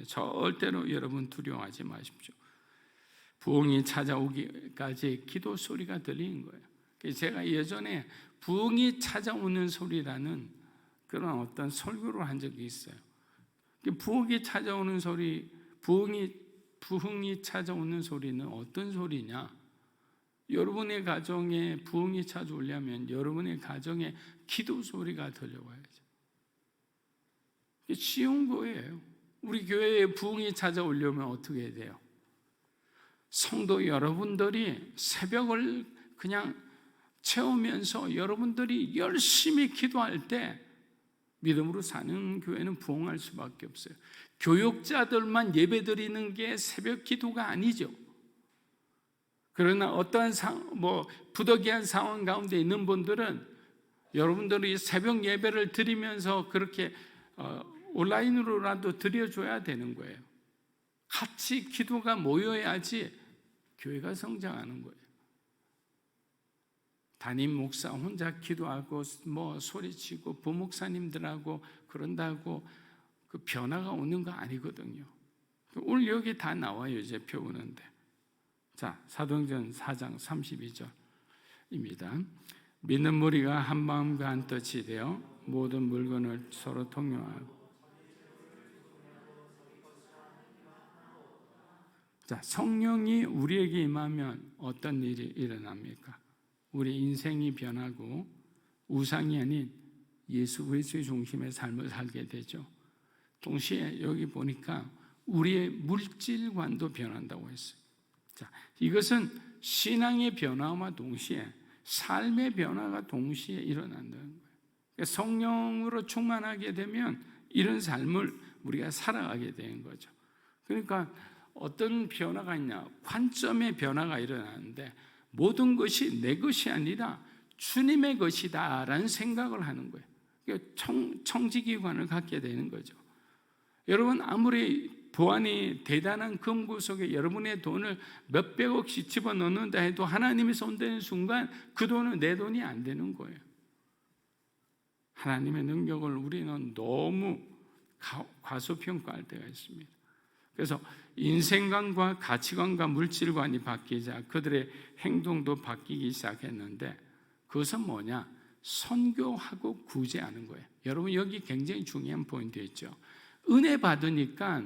절대로 여러분 두려워하지 마십시오. 부흥이 찾아오기까지 기도 소리가 들리는 거예요. 제가 예전에 부흥이 찾아오는 소리라는 그런 어떤 설교를 한 적이 있어요. 부흥이 찾아오는 소리, 부흥이 찾아오는 소리는 어떤 소리냐? 여러분의 가정에 부흥이 찾아오려면 여러분의 가정에 기도 소리가 들려와야죠. 쉬운 거예요. 우리 교회에 부흥이 찾아오려면 어떻게 해야 돼요? 성도 여러분들이 새벽을 그냥 채우면서 여러분들이 열심히 기도할 때 믿음으로 사는 교회는 부흥할 수밖에 없어요. 교육자들만 예배드리는 게 새벽 기도가 아니죠. 그러나 어떠한 부득이한 상황 가운데 있는 분들은 여러분들이 새벽 예배를 드리면서 그렇게 온라인으로라도 드려줘야 되는 거예요. 같이 기도가 모여야지 교회가 성장하는 거예요. 담임 목사 혼자 기도하고 소리치고 부목사님들하고 그런다고 그 변화가 오는 거 아니거든요. 오늘 여기 다 나와요. 이제 배우는데. 자, 사도행전 4장 32절입니다. 믿는 무리가 한 마음과 한 뜻이 되어 모든 물건을 서로 통용하고. 자, 성령이 우리에게 임하면 어떤 일이 일어납니까? 우리 인생이 변하고 우상이 아닌 예수 그리스도의 중심의 삶을 살게 되죠. 동시에 여기 보니까 우리의 물질관도 변한다고 했어요. 자, 이것은 신앙의 변화와 동시에 삶의 변화가 동시에 일어난다는 거예요. 그러니까 성령으로 충만하게 되면 이런 삶을 우리가 살아가게 되는 거죠. 그러니까 어떤 변화가 있냐? 관점의 변화가 일어나는데 모든 것이 내 것이 아니라 주님의 것이다라는 생각을 하는 거예요. 그러니까 청지기관을 갖게 되는 거죠. 여러분, 아무리 보안이 대단한 금고 속에 여러분의 돈을 몇백억씩 집어넣는다 해도 하나님이 손대는 순간 그 돈은 내 돈이 안 되는 거예요. 하나님의 능력을 우리는 너무 과소평가할 때가 있습니다. 그래서 인생관과 가치관과 물질관이 바뀌자 그들의 행동도 바뀌기 시작했는데 그것은 뭐냐? 선교하고 구제하는 거예요. 여러분, 여기 굉장히 중요한 포인트 있죠. 은혜 받으니까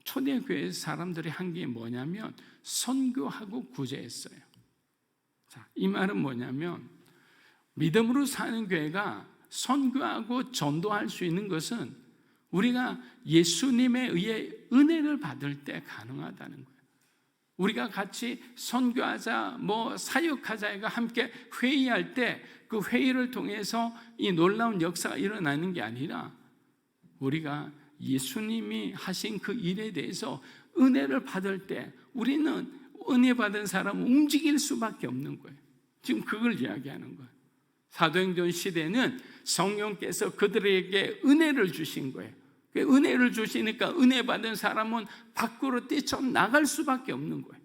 초대교회 사람들이 한 게 뭐냐면 선교하고 구제했어요. 자, 이 말은 뭐냐면 믿음으로 사는 교회가 선교하고 전도할 수 있는 것은 우리가 예수님에 의해 은혜를 받을 때 가능하다는 거예요. 우리가 같이 선교하자, 사역하자가 함께 회의할 때 그 회의를 통해서 이 놀라운 역사가 일어나는 게 아니라 우리가 예수님이 하신 그 일에 대해서 은혜를 받을 때 우리는 은혜 받은 사람은 움직일 수밖에 없는 거예요. 지금 그걸 이야기하는 거예요. 사도행전 시대는 성령께서 그들에게 은혜를 주신 거예요. 은혜를 주시니까 은혜 받은 사람은 밖으로 뛰쳐나갈 수밖에 없는 거예요.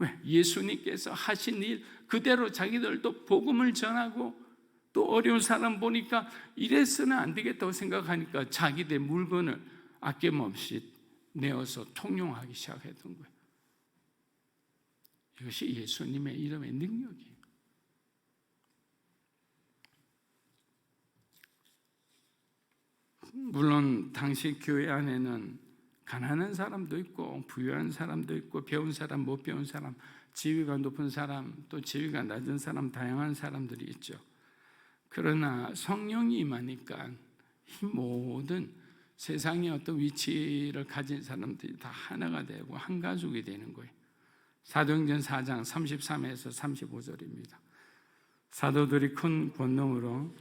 왜? 예수님께서 하신 일 그대로 자기들도 복음을 전하고 또 어려운 사람 보니까 이래서는 안 되겠다고 생각하니까 자기들 물건을 아낌없이 내어서 통용하기 시작했던 거예요. 이것이 예수님의 이름의 능력이에요. 물론 당시 교회 안에는 가난한 사람도 있고 부유한 사람도 있고 배운 사람 못 배운 사람, 지위가 높은 사람 또 지위가 낮은 사람, 다양한 사람들이 있죠. 그러나 성령이 임하니까 이 모든 세상의 어떤 위치를 가진 사람들이 다 하나가 되고 한 가족이 되는 거예요. 사도행전 4장 33에서 35절입니다. 사도들이 큰 권능으로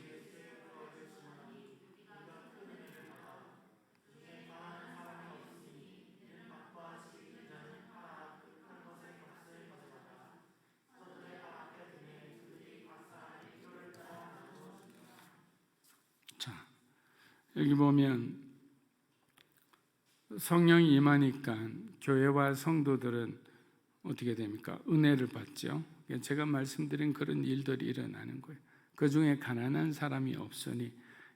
여기 보면 성령이 임하니까 교회와 성도들은 어떻게 됩니까? 은혜를 받죠. 제가 말씀드린 그런 일들이 일어나는 거예요. 그 중에 가난한 사람이 없으니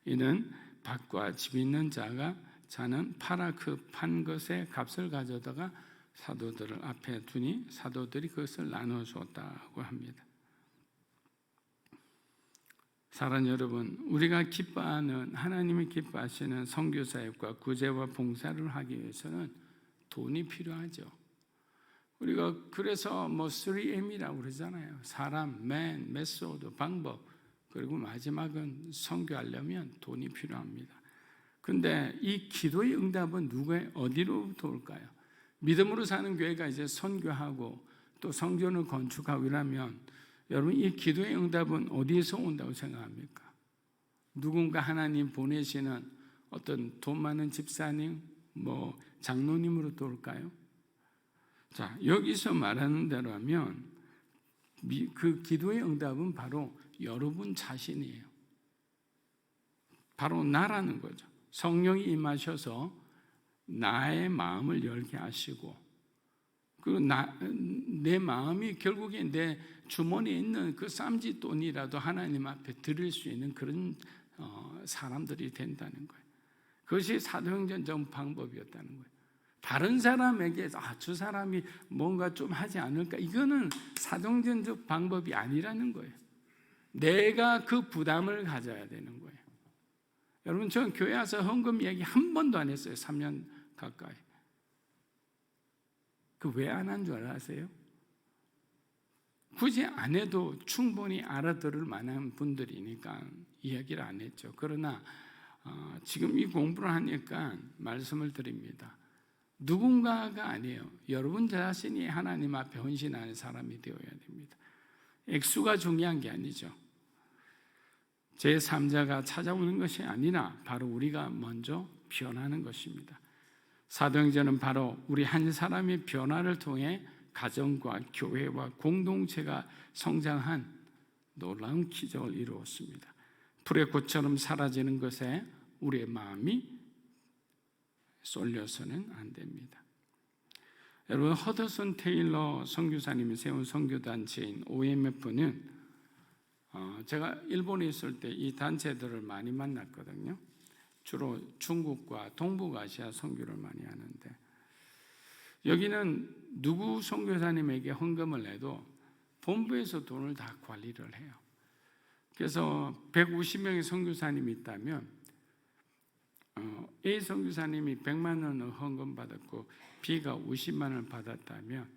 이는 밭과 집 있는 자는 팔아 그 판 것의 값을 가져다가 사도들 앞에 두니 사도들이 그것을 나눠 줬다고 합니다. 사랑하는 여러분, 우리가 기뻐하는 하나님이 기뻐하시는 선교 사역과 구제와 봉사를 하기 위해서는 돈이 필요하죠. 우리가 그래서 3M이라고 그러잖아요. 사람, 메소드, 방법, 그리고 마지막은 선교하려면 돈이 필요합니다. 근데 이 기도의 응답은 어디로부터 올까요? 믿음으로 사는 교회가 이제 선교하고 또 성전을 건축하고 이러면 여러분 이 기도의 응답은 어디에서 온다고 생각합니까? 누군가 하나님 보내시는 어떤 돈 많은 집사님, 장로님으로부터 올까요? 자, 여기서 말하는 대로 하면 그 기도의 응답은 바로 여러분 자신이에요. 바로 나라는 거죠. 성령이 임하셔서 나의 마음을 열게 하시고 그리고 내 마음이 결국에 내 주머니에 있는 그 쌈짓돈이라도 하나님 앞에 드릴 수 있는 그런 사람들이 된다는 거예요. 그것이 사도행전 방법이었다는 거예요. 다른 사람에게 저 사람이 뭔가 좀 하지 않을까, 이거는 사도행전적 방법이 아니라는 거예요. 내가 그 부담을 가져야 되는 거예요. 여러분, 저는 교회 와서 헌금 이야기 한 번도 안 했어요. 3년 가까이. 그 왜 안 한 줄 아세요? 굳이 안 해도 충분히 알아들을 만한 분들이니까 이야기를 안 했죠. 그러나 지금 이 공부를 하니까 말씀을 드립니다. 누군가가 아니에요. 여러분 자신이 하나님 앞에 헌신하는 사람이 되어야 됩니다. 액수가 중요한 게 아니죠. 제3자가 찾아오는 것이 아니라 바로 우리가 먼저 변하는 것입니다. 사도행전은 바로 우리 한 사람의 변화를 통해 가정과 교회와 공동체가 성장한 놀라운 기적을 이루었습니다. 불의 꽃처럼 사라지는 것에 우리의 마음이 쏠려서는 안 됩니다. 여러분, 허더슨 테일러 선교사님이 세운 선교단체인 OMF는 제가 일본에 있을 때 이 단체들을 많이 만났거든요. 주로 중국과 동북아시아 선교를 많이 하는데, 여기는 누구 선교사님에게 헌금을 내도 본부에서 돈을 다 관리를 해요. 그래서 150명의 선교사님이 있다면 A 선교사님이 100만 원을 헌금 받았고 B가 50만 원을 받았다면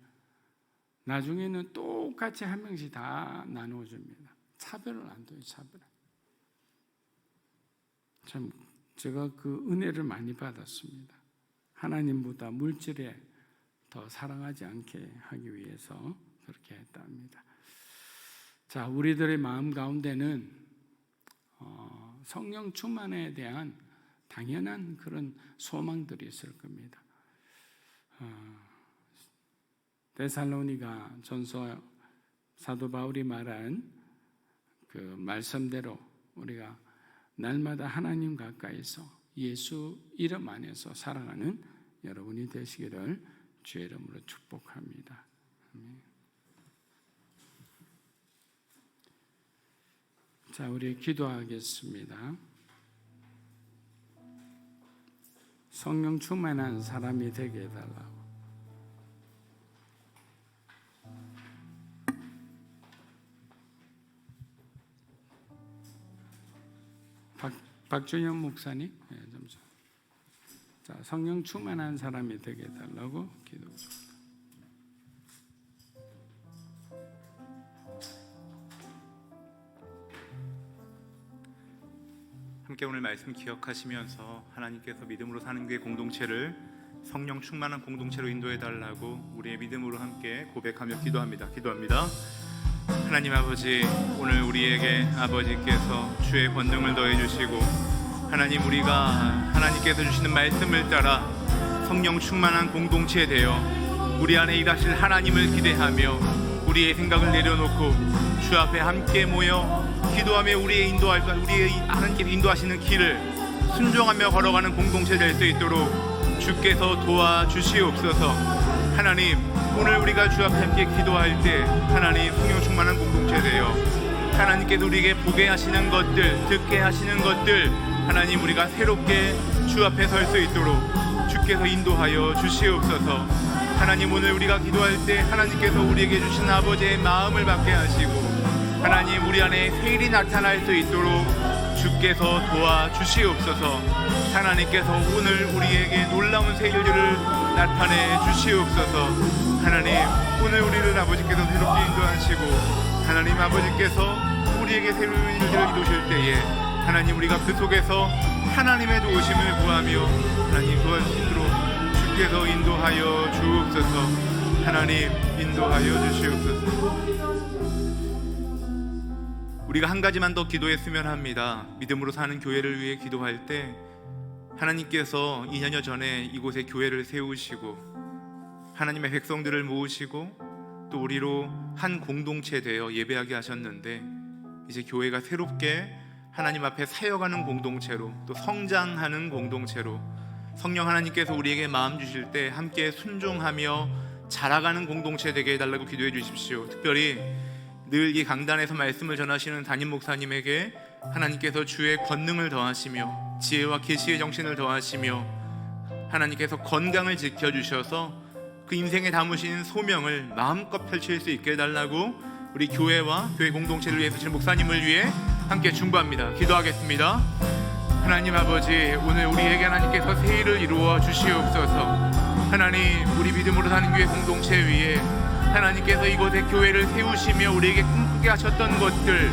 나중에는 똑같이 한 명씩 다 나누어줍니다. 차별을 안 둬요. 차별을. 참 제가 그 은혜를 많이 받았습니다. 하나님보다 물질에 더 사랑하지 않게 하기 위해서 그렇게 했답니다. 자, 우리들의 마음 가운데는 성령 충만에 대한 당연한 그런 소망들이 있을 겁니다. 데살로니가 전서 사도 바울이 말한 그 말씀대로 우리가 날마다 하나님 가까이서 예수 이름 안에서 살아가는 여러분이 되시기를 주의 이름으로 축복합니다. 아멘. 자, 우리 기도하겠습니다. 성령 충만한 사람이 되게 해달라고. 박준영 목사님, 잠시만. 자, 성령 충만한 사람이 되게 해달라고 기도합니다. 함께 오늘 말씀 기억하시면서 하나님께서 믿음으로 사는 교회 공동체를 성령 충만한 공동체로 인도해 달라고 우리의 믿음으로 함께 고백하며 기도합니다. 하나님 아버지, 오늘 우리에게 아버지께서 주의 권능을 더해 주시고 하나님, 우리가 하나님께서 주시는 말씀을 따라 성령 충만한 공동체 되어 우리 안에 일하실 하나님을 기대하며 우리의 생각을 내려놓고 주 앞에 함께 모여 기도하며 우리의 하나님께서 인도하시는 길을 순종하며 걸어가는 공동체 될 수 있도록 주께서 도와주시옵소서. 하나님, 오늘 우리가 주 앞에 함께 기도할 때 하나님 성령 충만한 공동체 되어 하나님께서 우리에게 보게 하시는 것들, 듣게 하시는 것들, 하나님 우리가 새롭게 주 앞에 설 수 있도록 주께서 인도하여 주시옵소서. 하나님, 오늘 우리가 기도할 때 하나님께서 우리에게 주신 아버지의 마음을 받게 하시고 하나님, 우리 안에 새 일이 나타날 수 있도록 주께서 도와주시옵소서. 하나님께서 오늘 우리에게 놀라운 새 일들을 나타내 주시옵소서. 하나님, 오늘 우리를 아버지께서 새롭게 인도하시고 하나님 아버지께서 우리에게 새로운 일들을 이루실 때에 하나님, 우리가 그 속에서 하나님의 도우심을 구하며 하나님 도와주시도록 주께서 인도하여 주옵소서. 하나님, 인도하여 주시옵소서. 우리가 한 가지만 더 기도했으면 합니다. 믿음으로 사는 교회를 위해 기도할 때 하나님께서 2년여 전에 이곳에 교회를 세우시고 하나님의 백성들을 모으시고 또 우리로 한 공동체 되어 예배하게 하셨는데, 이제 교회가 새롭게 하나님 앞에 사역하는 공동체로 또 성장하는 공동체로 성령 하나님께서 우리에게 마음 주실 때 함께 순종하며 자라가는 공동체 되게 해달라고 기도해 주십시오. 특별히 늘 이 강단에서 말씀을 전하시는 담임 목사님에게 하나님께서 주의 권능을 더하시며 지혜와 계시의 정신을 더하시며 하나님께서 건강을 지켜주셔서 그 인생에 담으신 소명을 마음껏 펼칠 수 있게 해달라고 우리 교회와 교회 공동체를 위해 쓰시는 목사님을 위해 함께 중보합니다. 기도하겠습니다. 하나님 아버지, 오늘 우리에게 하나님께서 새 일을 이루어 주시옵소서. 하나님, 우리 믿음으로 사는 교회 공동체 위에 하나님께서 이곳에 교회를 세우시며 우리에게 꿈꾸게 하셨던 것들,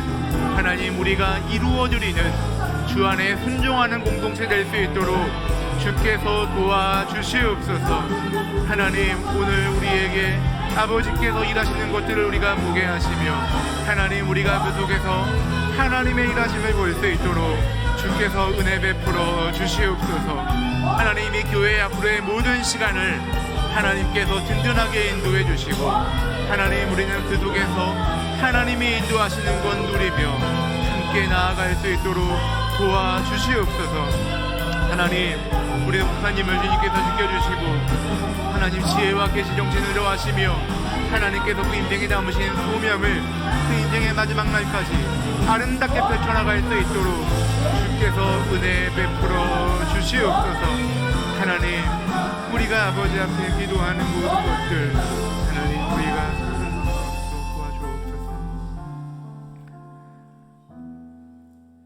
하나님 우리가 이루어드리는 주 안에 순종하는 공동체 될 수 있도록 주께서 도와주시옵소서. 하나님, 오늘 우리에게 아버지께서 일하시는 것들을 우리가 보게 하시며 하나님, 우리가 그 속에서 하나님의 일하심을 볼 수 있도록 주께서 은혜 베풀어 주시옵소서. 하나님, 이 교회 앞으로의 모든 시간을 하나님께서 든든하게 인도해 주시고 하나님, 우리는 그 속에서 하나님이 인도하시는 건 누리며 함께 나아갈 수 있도록 도와주시옵소서. 하나님, 우리 목사님을 주님께서 지켜주시고 하나님 지혜와 계시 정신을 더하시며 하나님께서 그 인생에 담으신 소명을 그 인생의 마지막 날까지 아름답게 펼쳐나갈 수 있도록 주께서 은혜 베풀어 주시옵소서. 하나님, 우리가 아버지 앞에 기도하는 모든 것들 하나님 우리가 도와주옵소서.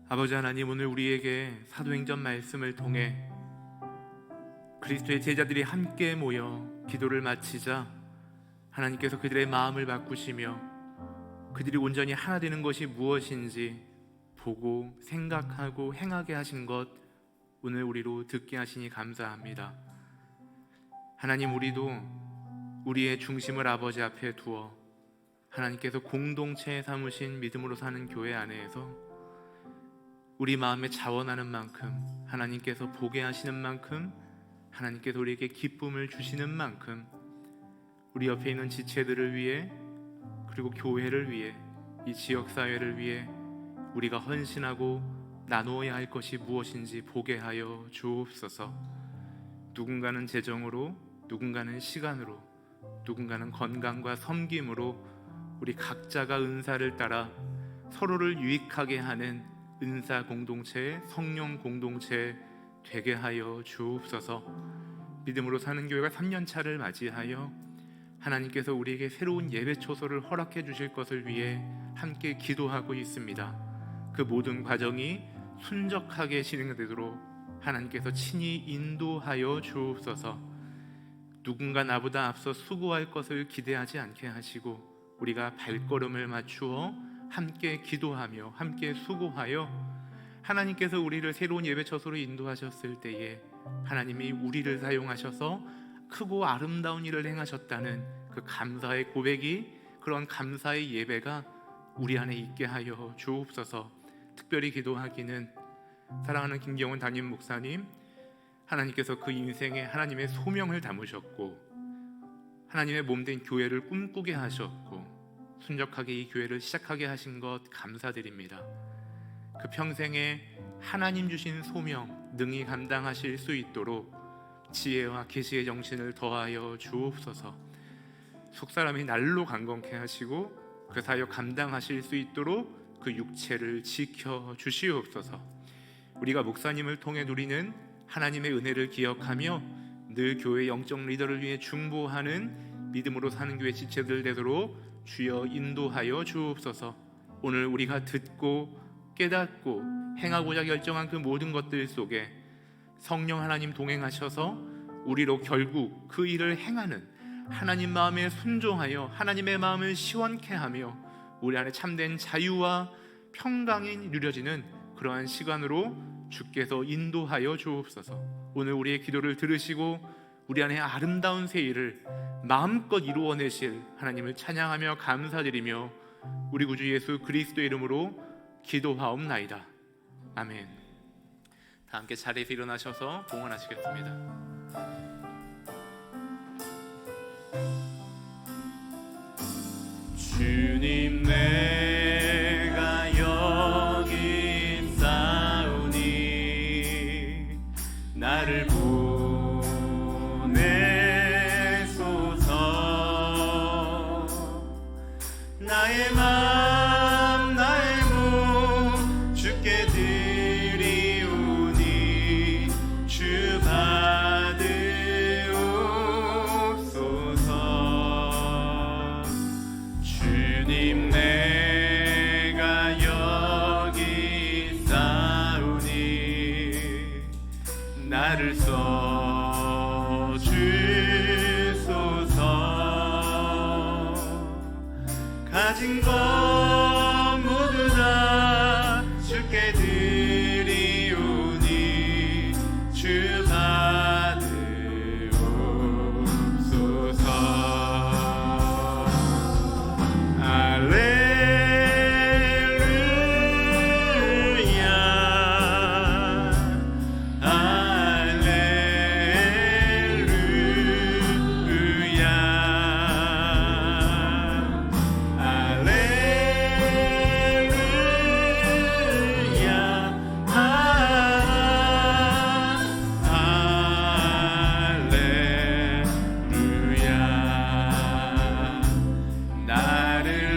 아버지 하나님, 오늘 우리에게 사도행전 말씀을 통해 그리스도의 제자들이 함께 모여 기도를 마치자 하나님께서 그들의 마음을 바꾸시며 그들이 온전히 하나 되는 것이 무엇인지 보고 생각하고 행하게 하신 것 오늘 우리로 듣게 하시니 감사합니다. 하나님, 우리도 우리의 중심을 아버지 앞에 두어 하나님께서 공동체에 삼으신 믿음으로 사는 교회 안에서 우리 마음에 자원하는 만큼 하나님께서 보게 하시는 만큼 하나님께서 우리에게 기쁨을 주시는 만큼 우리 옆에 있는 지체들을 위해 그리고 교회를 위해 이 지역사회를 위해 우리가 헌신하고 나누어야 할 것이 무엇인지 보게 하여 주옵소서. 누군가는 재정으로, 누군가는 시간으로, 누군가는 건강과 섬김으로 우리 각자가 은사를 따라 서로를 유익하게 하는 은사 공동체, 성령 공동체 되게 하여 주옵소서. 믿음으로 사는 교회가 3년차를 맞이하여 하나님께서 우리에게 새로운 예배 초소를 허락해 주실 것을 위해 함께 기도하고 있습니다. 그 모든 과정이 순적하게 진행되도록 하나님께서 친히 인도하여 주옵소서. 누군가 나보다 앞서 수고할 것을 기대하지 않게 하시고 우리가 발걸음을 맞추어 함께 기도하며 함께 수고하여 하나님께서 우리를 새로운 예배 처소로 인도하셨을 때에 하나님이 우리를 사용하셔서 크고 아름다운 일을 행하셨다는 그 감사의 고백이, 그런 감사의 예배가 우리 안에 있게 하여 주옵소서. 특별히 기도하기는 사랑하는 김경원 담임 목사님, 하나님께서 그 인생에 하나님의 소명을 담으셨고 하나님의 몸된 교회를 꿈꾸게 하셨고 순적하게 이 교회를 시작하게 하신 것 감사드립니다. 그 평생에 하나님 주신 소명 능히 감당하실 수 있도록 지혜와 계시의 정신을 더하여 주옵소서. 속사람이 날로 강건케 하시고 그 사역 감당하실 수 있도록 그 육체를 지켜 주시옵소서. 우리가 목사님을 통해 누리는 하나님의 은혜를 기억하며 늘 교회 영적 리더를 위해 중보하는 믿음으로 사는 교회 지체들 되도록 주여 인도하여 주옵소서. 오늘 우리가 듣고 깨닫고 행하고자 결정한 그 모든 것들 속에 성령 하나님 동행하셔서 우리로 결국 그 일을 행하는 하나님 마음에 순종하여 하나님의 마음을 시원케 하며 우리 안에 참된 자유와 평강이 누려지는 그러한 시간으로 주께서 인도하여 주옵소서. 오늘 우리의 기도를 들으시고 우리 안에 아름다운 새 일을 마음껏 이루어내실 하나님을 찬양하며 감사드리며 우리 구주 예수 그리스도의 이름으로 기도하옵나이다. 아멘. 다 함께 자리에서 일어나셔서 봉헌하시겠습니다. 주님 내가 여기 있사오니 나를 보내소서. 나의 맘 나의 몸 주께 드리오니 주 받으옵소서. 주님 내가 여기 있사오니 나를 써주소서. 가진 것 모두 다 주께 드리오니 주 받으옵소서. 나를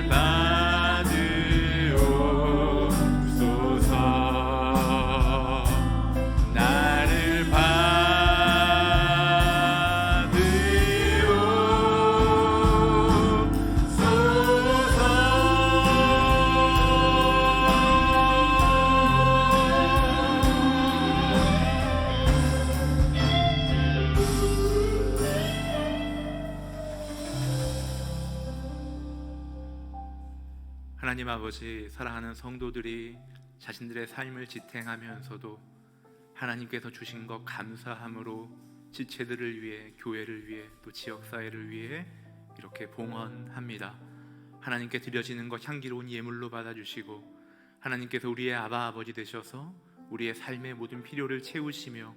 받으옵소서. 나를 하나님 아버지, 사랑하는 성도들이 자신들의 삶을 지탱하면서도 하나님께서 주신 것 감사함으로 지체들을 위해, 교회를 위해, 또 지역사회를 위해 이렇게 봉헌합니다. 하나님께 드려지는 것 향기로운 예물로 받아주시고 하나님께서 우리의 아바 아버지 되셔서 우리의 삶의 모든 필요를 채우시며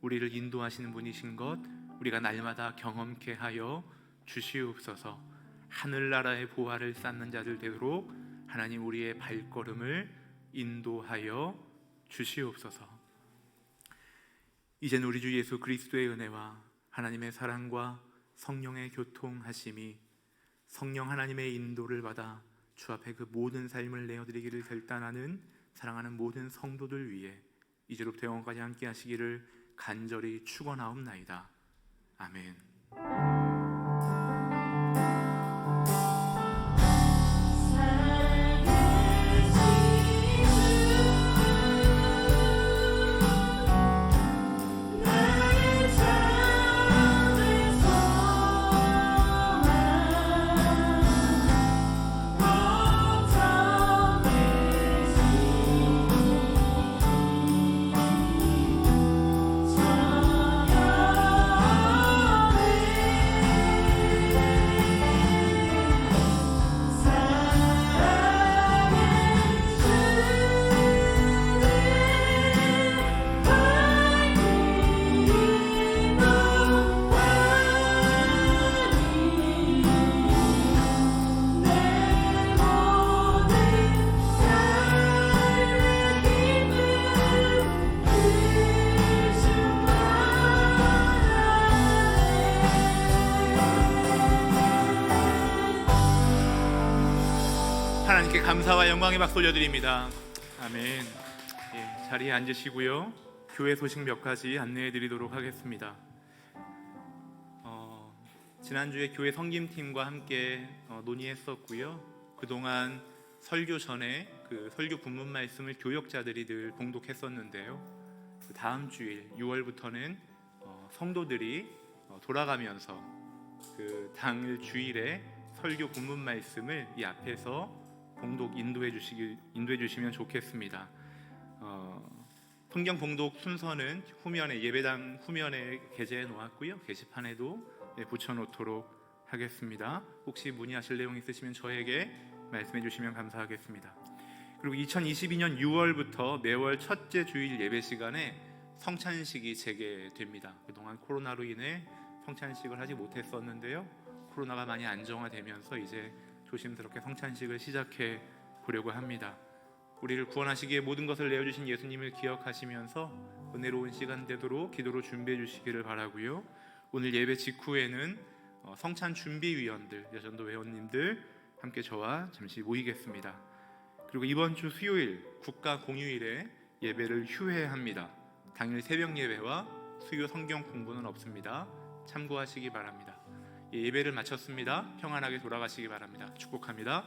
우리를 인도하시는 분이신 것 우리가 날마다 경험케 하여 주시옵소서. 하늘나라의 보화를 쌓는 자들 되도록 하나님 우리의 발걸음을 인도하여 주시옵소서. 이제는 우리 주 예수 그리스도의 은혜와 하나님의 사랑과 성령의 교통하심이 성령 하나님의 인도를 받아 주 앞에 그 모든 삶을 내어드리기를 결단하는 사랑하는 모든 성도들 위해 이제로부터 영원까지 함께 하시기를 간절히 축원하옵나이다. 아멘. 하나님께 감사와 영광의 박수 올려드립니다. 아멘. 예, 자리에 앉으시고요. 교회 소식 몇 가지 안내해 드리도록 하겠습니다. 지난주에 교회 섬김팀과 함께 논의했었고요. 그동안 설교 전에 그 설교 본문 말씀을 교역자들이 늘 봉독했었는데요. 그 다음 주일 6월부터는 성도들이 돌아가면서 그 당일 주일에 설교 본문 말씀을 이 앞에서 봉독 인도해 주시면 좋겠습니다. 성경 봉독 순서는 후면에 예배당 후면에 게재해 놓았고요. 게시판에도 붙여놓도록 하겠습니다. 혹시 문의하실 내용 있으시면 저에게 말씀해 주시면 감사하겠습니다. 그리고 2022년 6월부터 매월 첫째 주일 예배 시간에 성찬식이 재개됩니다. 그동안 코로나로 인해 성찬식을 하지 못했었는데요. 코로나가 많이 안정화되면서 이제 조심스럽게 성찬식을 시작해 보려고 합니다. 우리를 구원하시기에 모든 것을 내어주신 예수님을 기억하시면서 은혜로운 시간 되도록 기도로 준비해 주시기를 바라고요. 오늘 예배 직후에는 성찬 준비위원들, 여전도 회원님들 함께 저와 잠시 모이겠습니다. 그리고 이번 주 수요일 국가 공휴일에 예배를 휴회합니다. 당일 새벽 예배와 수요 성경 공부는 없습니다. 참고하시기 바랍니다. 예배를 마쳤습니다. 평안하게 돌아가시기 바랍니다. 축복합니다.